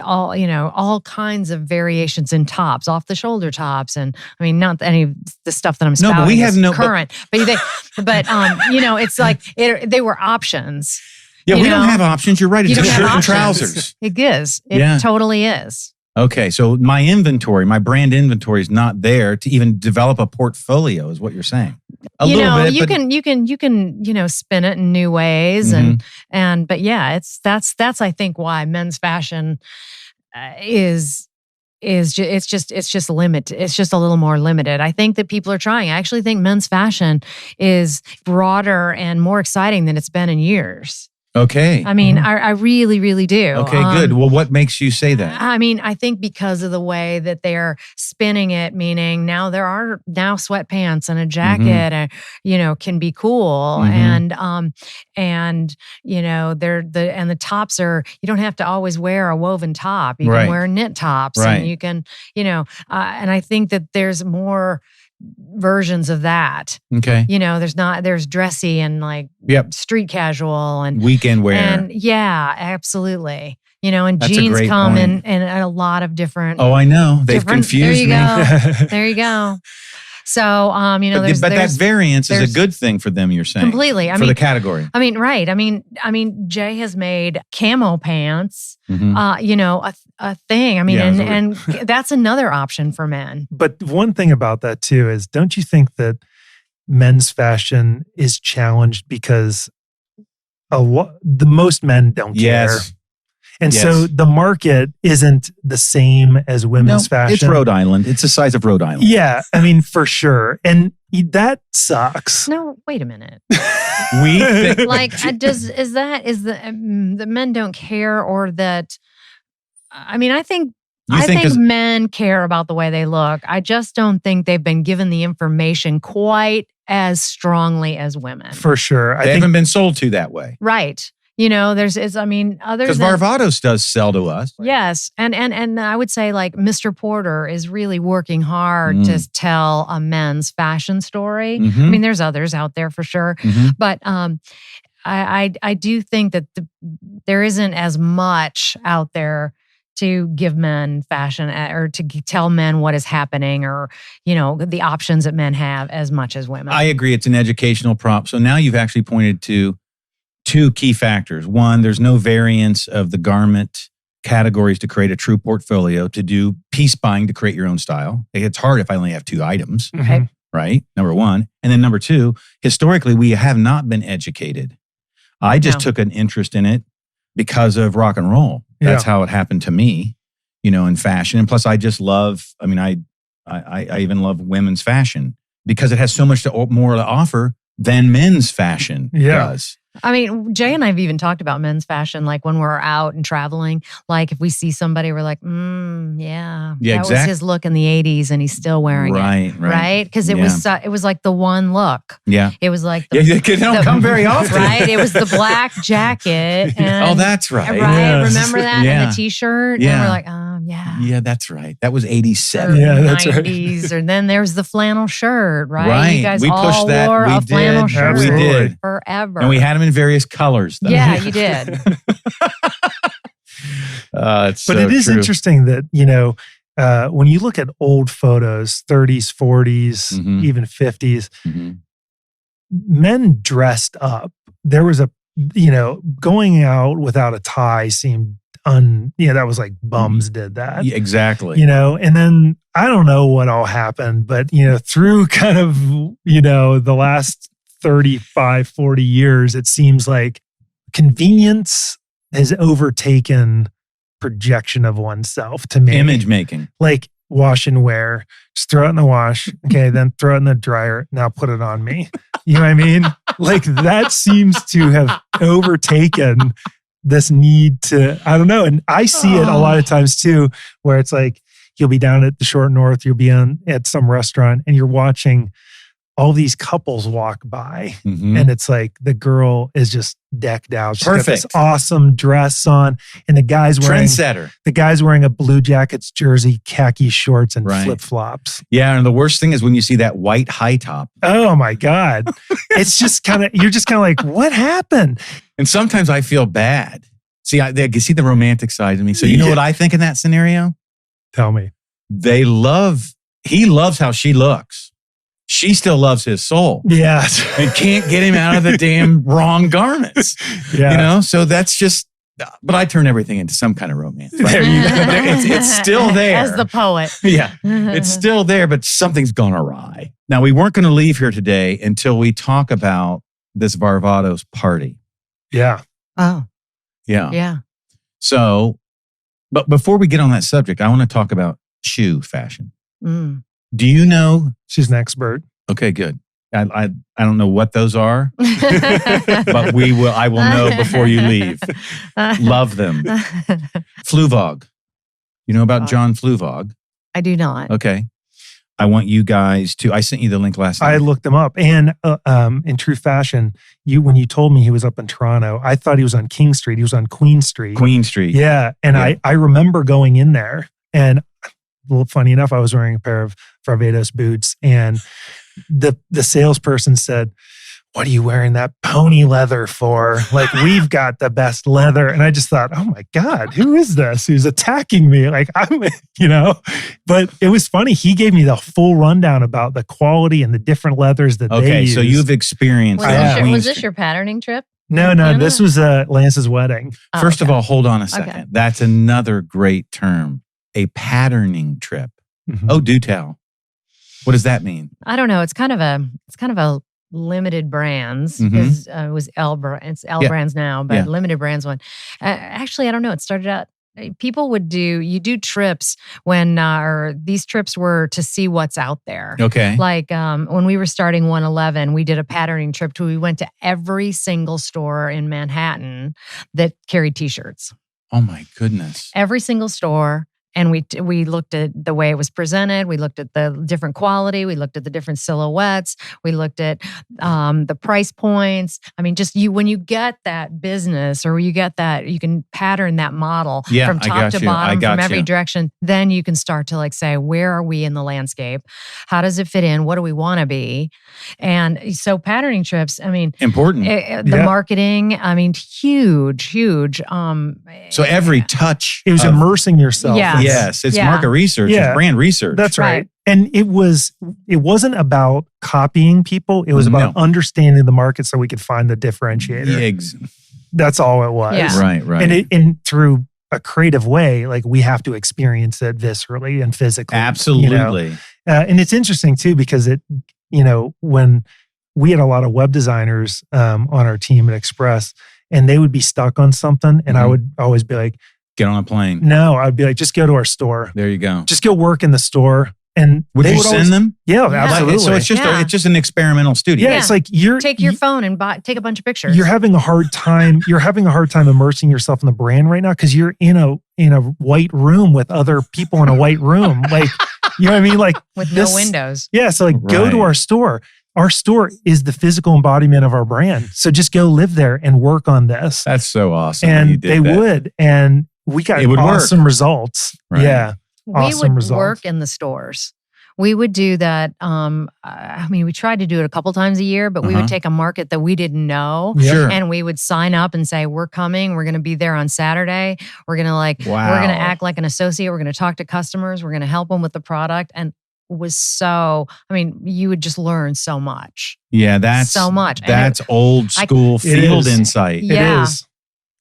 all kinds of variations in tops, off the shoulder tops. And I mean, not any of the stuff that I'm No, spouting but we have is no- current, it's like they were options. Yeah, You we know? don't have options. You're right. It's You a don't have shirt and options. trousers. It is. It Yeah. totally is. Okay, so my brand inventory is not there to even develop a portfolio, is what you're saying. A little bit, you but can spin it in new ways, but yeah, that's I think why men's fashion is just limited. It's just a little more limited. I think that people are trying. I actually think men's fashion is broader and more exciting than it's been in years. okay. I mean, I really, really do. Okay, good. Well, what makes you say that? I mean, I think because of the way that they're spinning it, meaning now there are sweatpants and a jacket, can be cool, Mhm. and the tops are, you don't have to always wear a woven top. You Right. can wear knit tops, Right. and you can, and I think that there's more versions of that. Okay. There's dressy and like Yep. street casual and Weekend wear. and yeah, absolutely. And That's a jeans great come point. in a lot of different. Oh, I know. They've different- confused me. There you go. There you go. So, But that there's variance is a there's- good thing for them, you're saying. completely. For the category. I mean, right. I mean, Jay has made camo pants, Mhm. a thing. I mean, Yeah, and that's another option for men. But one thing about that too is, don't you think that men's fashion is challenged because the most men don't care? Yes. And Yes. so the market isn't the same as women's fashion. It's Rhode Island. It's the size of Rhode Island. Yeah, I mean, for sure. And that sucks. No, wait a minute. We think, The men don't care, or that? I mean, I think You think as- men care about the way they look. I just don't think they've been given the information quite as strongly as women. For sure. I they think haven't been sold to that way. Right. Other Because than Varvatos does sell to us. yes, and I would say like Mr. Porter is really working hard to tell a men's fashion story. Mhm. I mean, there's others out there for sure, Mhm. but I do think that there isn't as much out there to give men fashion or to tell men what is happening, or the options that men have, as much as women. I agree. It's an educational prop. So now you've actually pointed to two key factors. One, there's no variance of the garment categories to create a true portfolio, to do piece buying to create your own style. It's hard if I only have two items, Okay. right? Number one. And then number two, historically, we have not been educated. I just No. took an interest in it because of rock and roll. That's how it happened to me, in fashion. And plus I just love, I even love women's fashion because it has so much more to offer than men's fashion does. I mean, Jay and I have even talked about men's fashion, like when we're out and traveling. Like if we see somebody, we're like, yeah, that was his look in the '80s, and he's still wearing it, right? Because it was like the one look. Yeah, it was like they don't come very often, right? It was the black jacket. And, oh, that's right. Right, Yes. remember that? Yeah. And the T-shirt. Yeah. And we're like, yeah. Yeah, that's right. That was 87. Yeah, that's right. 90s. Or then there's the flannel shirt, right? Right. You guys We all pushed that. wore We a flannel did. shirt We did. forever. And we had them in various colors, though. Yeah, you did. But it is interesting that, when you look at old photos, 30s, 40s, Mhm. even 50s, Mhm. men dressed up. There was going out without a tie seemed that was like bums did that. Yeah, exactly. And then I don't know what all happened, but, through kind of, the last 35, 40 years, it seems like convenience has overtaken projection of oneself to me. Image making. Like wash and wear, just throw it in the wash. Okay. Then throw it in the dryer. Now put it on me. You know what I mean? Like that seems to have overtaken this need to, I don't know. And I see it a lot of times too, where it's like, you'll be down at the Short North, you'll be at some restaurant and you're watching all these couples walk by. Mhm. And it's like the girl is just decked out. She's got this Perfect. awesome dress on. And the guy's wearing a Blue Jackets jersey, khaki shorts, and Right. flip-flops. Yeah, and the worst thing is when you see that white high top. Oh my God. It's just you're just kind of like, what happened? And sometimes I feel bad. See, they can see the romantic side of me. So you know what I think in that scenario? Tell me. He loves how she looks. She still loves his soul. Yeah. And can't get him out of the damn wrong garments. Yeah. So that's just, but I turn everything into some kind of romance. Right? There you go. It's still there. As the poet. Yeah, it's still there, but something's gone awry. Now, we weren't going to leave here today until we talk about this Varvatos party. Yeah. Oh, Yeah. yeah. So, but before we get on that subject, I want to talk about shoe fashion. Mm. Do you know? She's an expert. Okay, good. I don't know what those are, but I will know before you leave. Love them. Fluvog. You know about John Fluvog? I do not. Okay. I want you guys to, I sent you the link last night. I looked him up. And in true fashion, when you told me he was up in Toronto, I thought he was on King Street. He was on Queen Street. Queen Street. Yeah. And Yeah. I remember going in there and, well, funny enough, I was wearing a pair of Varvatos boots and the salesperson said, "What are you wearing that pony leather for? Like, we've got the best leather." And I just thought, oh my God, who is this? Who's attacking me? Like, but it was funny. He gave me the full rundown about the quality and the different leathers that they Okay, use. so you've experienced that. Was this your patterning trip? No, this was Lance's wedding. Oh, First of okay. all, hold on a second. Okay. That's another great term, a patterning trip. Mhm. Oh, do tell. What does that mean? I don't know. It's kind of a limited brands Mhm. because it was it's L Yeah. brands now, but Yeah. limited brands one. Actually, I don't know. It started out. People would do trips when or these trips were to see what's out there. Okay. Like when we were starting 111, we did a patterning trip we went to every single store in Manhattan that carried T-shirts. Oh my goodness. Every single store. And we looked at the way it was presented. We looked at the different quality. We looked at the different silhouettes. We looked at the price points. I mean, just when you get that business or you get that, you can pattern that model Yeah, from I top got to you. I bottom, got from every you. direction. Then you can start to say, where are we in the landscape? How does it fit in? What do we want to be? And so patterning trips, I mean, Important. the marketing, I mean, huge. So every touch. It was of- immersing yourself. Yeah. Yes, it's Yeah. market research. Yeah. It's brand research. That's right. Right. And it wasn't about copying people. It was about No. understanding the market so we could find the differentiator. Yeah, That's all it was. Yeah. right. And through a creative way, like we have to experience it viscerally and physically. Absolutely. And it's interesting too, because when we had a lot of web designers on our team at Express, and they would be stuck on something, and I Mhm. would always be like, Get on a plane. no, I'd be like, just go to our store. There you go. Just go work in the store. And Would they you would send always- them? Yeah, Yeah. absolutely. So it's just Yeah. it's just an experimental studio. yeah, it's like Take your phone and take a bunch of pictures. You're having a hard time. You're having a hard time immersing yourself in the brand right now because you're in a white room with other people in a white room. Like, you know what I mean? Like with this- no windows. Yeah. So go to Right. our store. Our store is the physical embodiment of our brand. So just go live there and work on this. That's so awesome. that you And did they that. would. And we got It would work. awesome results. Right. Yeah. We Awesome would results. work in the stores. We would do that. I mean, we tried to do it a couple times a year, but we would take a market that we didn't know. Sure. And we would sign up and say, we're coming. We're going to be there on Saturday. We're going to Wow. we're going to act like an associate. We're going to talk to customers. We're going to help them with the product. And it was so, I mean, you would just learn so much. Yeah, that's so much. And That's old school field insight. Yeah. It is.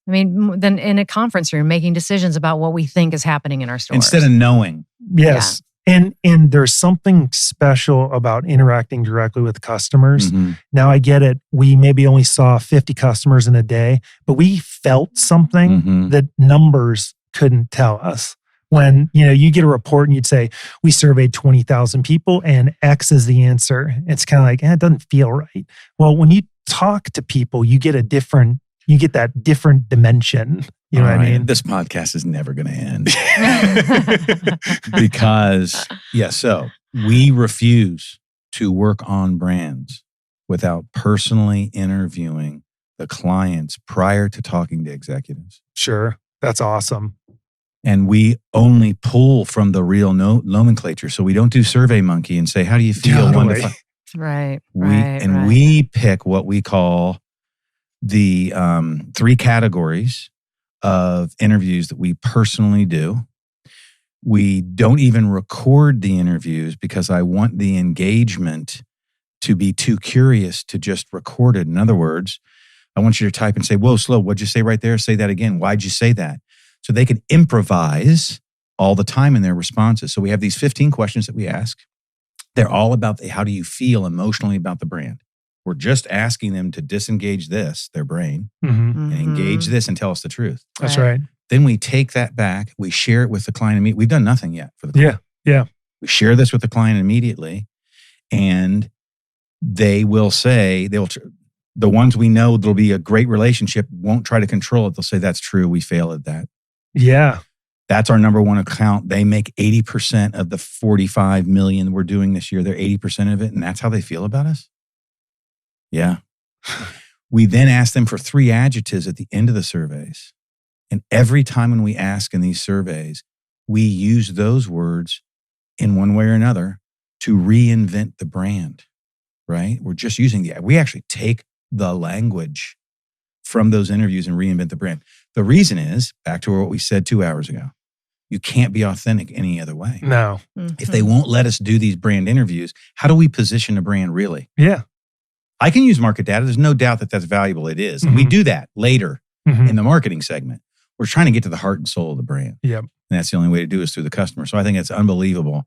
I mean, then in a conference room, making decisions about what we think is happening in our stores. Instead of knowing. Yes. And there's something special about interacting directly with customers. Mhm. Now I get it. We maybe only saw 50 customers in a day, but we felt something Mhm. that numbers couldn't tell us. When, you get a report and you'd say, we surveyed 20,000 people and X is the answer. It's kind of like, it doesn't feel right. Well, when you talk to people, you get that different dimension. You know what I mean? This podcast is never going to end. Because, so we refuse to work on brands without personally interviewing the clients prior to talking to executives. Sure. That's awesome. And we only pull from the real nomenclature. So we don't do Survey Monkey and say, how do you feel? Totally. Right. We pick what we call the 3 categories of interviews that we personally do. We don't even record the interviews because I want the engagement to be too curious to just record it. In other words, I want you to type and say, whoa, slow, what'd you say right there? Say that again. Why'd you say that? So they can improvise all the time in their responses. So we have these 15 questions that we ask. They're all about how do you feel emotionally about the brand? We're just asking them to disengage their brain, Mm-hmm. and engage this and tell us the truth. That's right. Then we take that back. We share it with the client immediately. We've done nothing yet for the client. Yeah. We share this with the client immediately, and they will say, the ones we know there'll be a great relationship won't try to control it. They'll say, that's true. We fail at that. Yeah. That's our number one account. They make 80% of the 45 million we're doing this year. They're 80% of it. And that's how they feel about us. Yeah. We then ask them for 3 adjectives at the end of the surveys. And every time when we ask in these surveys, we use those words in one way or another to reinvent the brand, right? We're just using we actually take the language from those interviews and reinvent the brand. The reason is, back to what we said 2 hours ago, you can't be authentic any other way. No. Mm-hmm. If they won't let us do these brand interviews, how do we position a brand really? Yeah. I can use market data. There's no doubt that that's valuable. It is. And we do that later in the marketing segment. We're trying to get to the heart and soul of the brand. Yep. And that's the only way to do it is through the customer. So I think it's unbelievable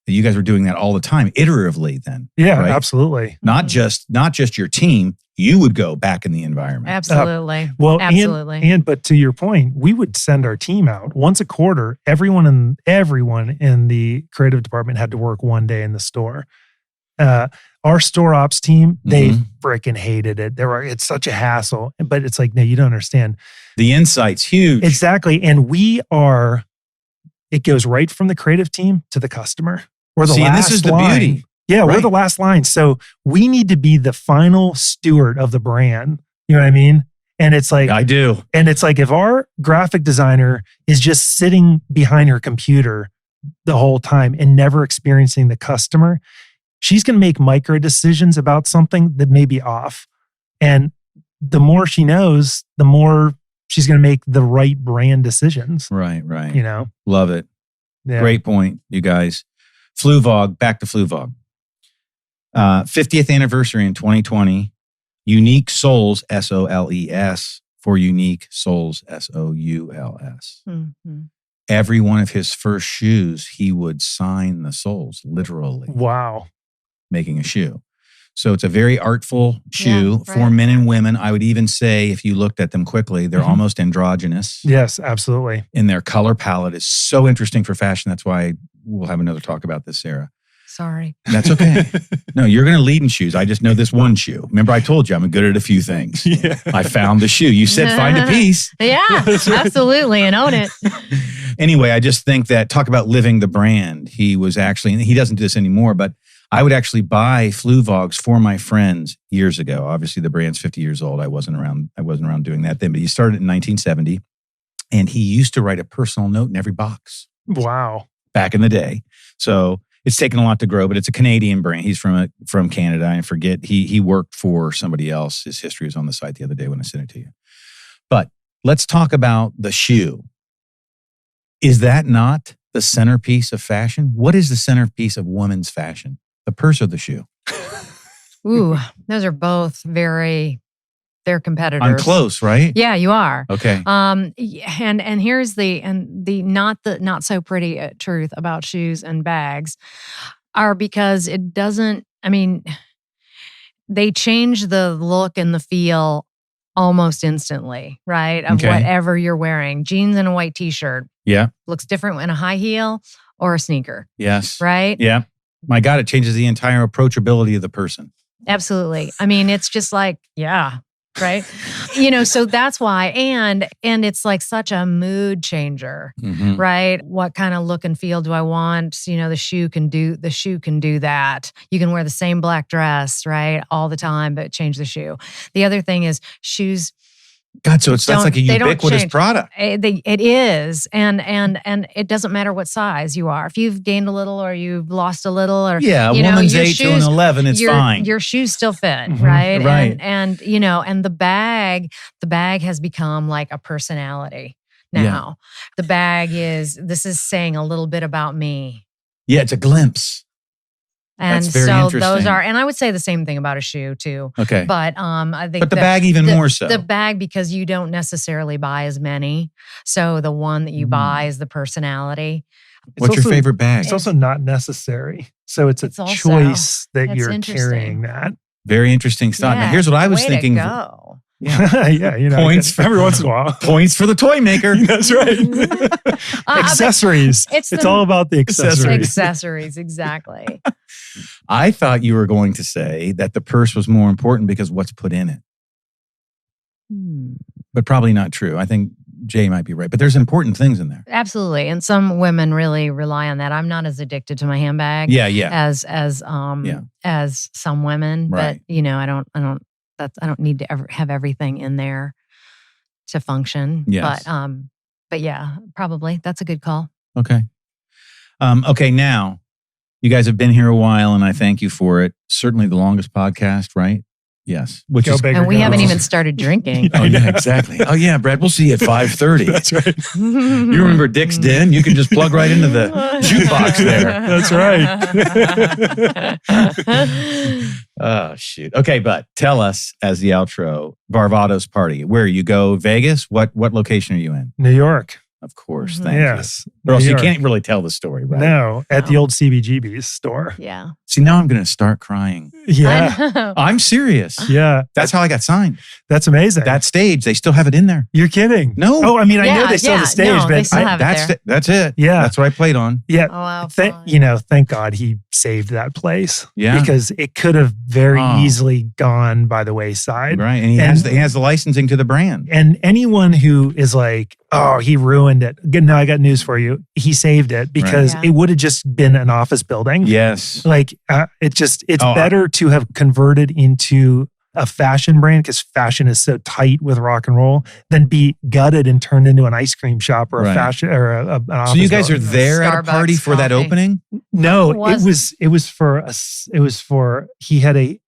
that you guys are doing that all the time, iteratively then. Yeah, right? absolutely. Not just your team. You would go back in the environment. Absolutely. And but to your point, we would send our team out once a quarter. Everyone in the creative department had to work one day in the store. Our store ops team, they freaking hated it. It's such a hassle, but it's like, no, you don't understand. The insight's huge. Exactly. And it goes right from the creative team to the customer. We're the last and this is the line. beauty. Yeah, we're the last line. So we need to be the final steward of the brand. You know what I mean? And it's like, I do. And it's like, if our graphic designer is just sitting behind her computer the whole time and never experiencing the customer, she's going to make micro decisions about something that may be off. And the more she knows, the more she's going to make the right brand decisions. Right. Love it. Yeah. Great point, you guys. FluVog, back to FluVog. 50th anniversary in 2020. Unique Souls, SOLES, for Unique Souls, SOULS. Mm-hmm. Every one of his first shoes, he would sign the soles, literally. Wow. Making a shoe. So it's a very artful shoe for right. men and women. I would even say, if you looked at them quickly, they're almost androgynous. Yes, absolutely. And their color palette is so interesting for fashion. That's why we'll have another talk about this, Sarah. Sorry. That's okay. No, you're going to lead in shoes. I just know this one shoe. Remember, I told you I'm good at a few things. Yeah. I found the shoe. You said find a piece. Yeah, absolutely. And own it. Anyway, I just think that, talk about living the brand. He was actually, and he doesn't do this anymore, but I would actually buy FluVogs for my friends years ago. Obviously, the brand's 50 years old. I wasn't around doing that then, but he started in 1970. And he used to write a personal note in every box Wow. back in the day. So it's taken a lot to grow, but it's a Canadian brand. He's from Canada. I forget. He worked for somebody else. His history was on the site the other day when I sent it to you. But let's talk about the shoe. Is that not the centerpiece of fashion? What is the centerpiece of women's fashion? The purse or the shoe? Ooh, those are both they're competitors. I'm close, right? Yeah, you are. Okay. And here's the not so pretty truth about shoes and bags are because it doesn't, I mean, they change the look and the feel almost instantly, right? Of whatever you're wearing. Jeans and a white t-shirt. Yeah. Looks different in a high heel or a sneaker. Yes. Right? Yeah. My God, it changes the entire approachability of the person. Absolutely. I mean, it's just like, yeah. Right. So that's why. And it's like such a mood changer, right? What kind of look and feel do I want? The shoe can do that. You can wear the same black dress, right? All the time, but change the shoe. The other thing is shoes. God, so that's like a ubiquitous product. It is. And it doesn't matter what size you are. If you've gained a little or you've lost a little or a woman's 8 to an 11, it's fine. Your shoes still fit, right? Right. And the bag has become like a personality now. Yeah. The bag this is saying a little bit about me. Yeah, it's a glimpse. And that's very interesting. Those are, and I would say the same thing about a shoe too. Okay. But I think the bag even more so. The bag, because you don't necessarily buy as many. So the one that you buy is the personality. What's your favorite bag? It's also not necessary. So it's a choice that you're carrying that. Very interesting stuff. Now here's what I was thinking. Go. Yeah, yeah, points for, every once in a while. Points for the toy maker. That's right. Accessories. It's all about the accessories. Accessories, exactly. I thought you were going to say that the purse was more important because what's put in it. But probably not true. I think Jay might be right. But there's important things in there. Absolutely. And some women really rely on that. I'm not as addicted to my handbag as some women. Right. But I don't need to ever have everything in there to function. Yes. But yeah, probably. That's a good call. Okay. Okay, now, you guys have been here a while, and I thank you for it. Certainly the longest podcast, right? Yes. And we haven't even started drinking. Oh, yeah, exactly. Oh, yeah, Brad, we'll see you at 5:30. That's right. You remember Dick's Den? You can just plug right into the jukebox there. That's right. Oh, shoot. Okay, but tell us, as the outro, Varvatos party. Where you go? Vegas? What location are you in? New York. Of course. Thank you. Or else you can't really tell the story, right? No, at the old CBGB's store. Yeah. See, now I'm going to start crying. Yeah. I'm serious. Yeah. That's how I got signed. That's amazing. That stage, they still have it in there. You're kidding. No. Oh, I mean, I know they still have the stage, no, but that's it. Yeah. That's what I played on. Yeah. Oh, wow. Thank God he saved that place. Yeah. Because it could have very easily gone by the wayside. Right. And he has the licensing to the brand. And anyone who is like, oh, he ruined it. No, I got news for you. He saved it because it would have just been an office building. Yes. Like it's better to have converted into a fashion brand because fashion is so tight with rock and roll than be gutted and turned into an ice cream shop or a fashion or an office. So you guys building. are there at a party for that opening? No, it was for he had a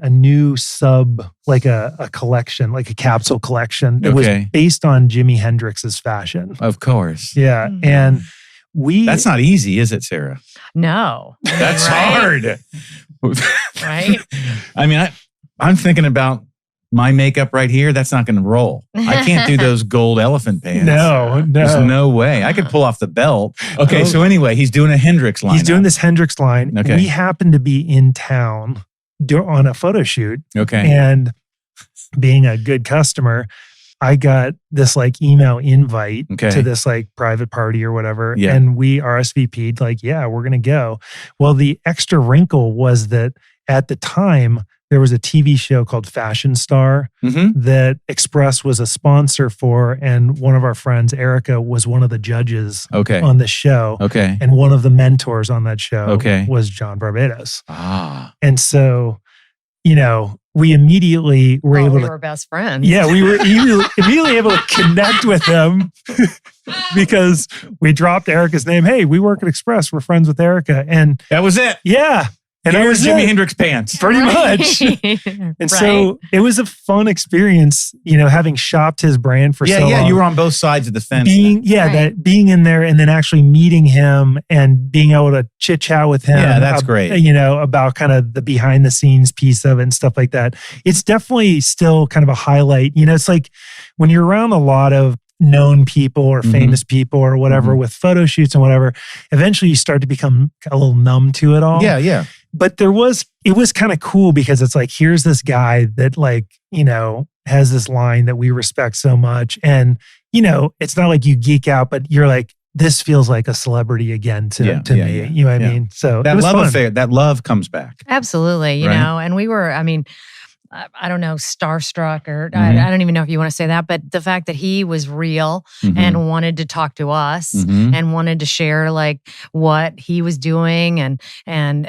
new sub, like a collection, like a capsule collection that was based on Jimi Hendrix's fashion. Of course. Yeah. And that's not easy, is it, Sarah? No. That's hard. Right? I mean, I'm thinking about my makeup right here. That's not going to roll. I can't do those gold elephant pants. No. There's no way. I could pull off the belt. Okay, so anyway, he's doing a Hendrix line. He's doing this Hendrix line. Okay. We happened to be in town on a photo shoot. Okay. And being a good customer, I got this like email invite to this like private party or whatever. Yeah. And we RSVP'd like, yeah, we're going to go. Well, the extra wrinkle was that at the time, there was a TV show called Fashion Star that Express was a sponsor for. And one of our friends, Erica, was one of the judges on the show. Okay. And one of the mentors on that show was John Varvatos. Ah. And so, we immediately were able we to. were best friends. Yeah, we were immediately able to connect with him because we dropped Erica's name. Hey, we work at Express. We're friends with Erica. And That was it. yeah. And I was Jimi Hendrix pants. pretty much. And so it was a fun experience, having shopped his brand for so long. Yeah, you were on both sides of the fence. Being in there and then actually meeting him and being able to chit chat with him. Yeah, that's great. About kind of the behind the scenes piece of it and stuff like that. It's definitely still kind of a highlight. It's like when you're around a lot of known people or famous people or whatever with photo shoots and whatever, eventually you start to become a little numb to it all. Yeah. But it was kind of cool because it's like, here's this guy that has this line that we respect so much. And, it's not like you geek out, but you're like, this feels like a celebrity again to me. You know what I mean? So that love affair, that love comes back. Absolutely. And we were, I don't know, starstruck or I don't even know if you want to say that, but the fact that he was real and wanted to talk to us and wanted to share like what he was doing and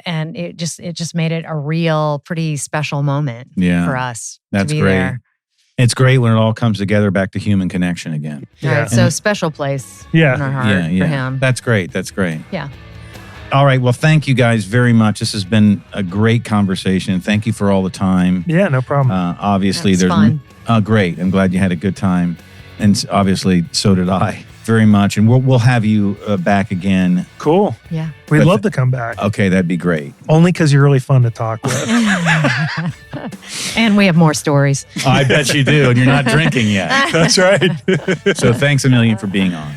it just made it a real pretty special moment for us. That's to be great. There. It's great when it all comes together back to human connection again. Yeah. Right, so special place in our heart for him. That's great. Yeah. All right. Well, thank you guys very much. This has been a great conversation. Thank you for all the time. Yeah, no problem. Obviously, there's fun. Great. I'm glad you had a good time, and obviously, so did I. Very much, and we'll have you back again. Cool. Yeah, we'd love to come back. Okay, that'd be great. Only because you're really fun to talk with, and we have more stories. I bet you do, and you're not drinking yet. That's right. So thanks a million for being on.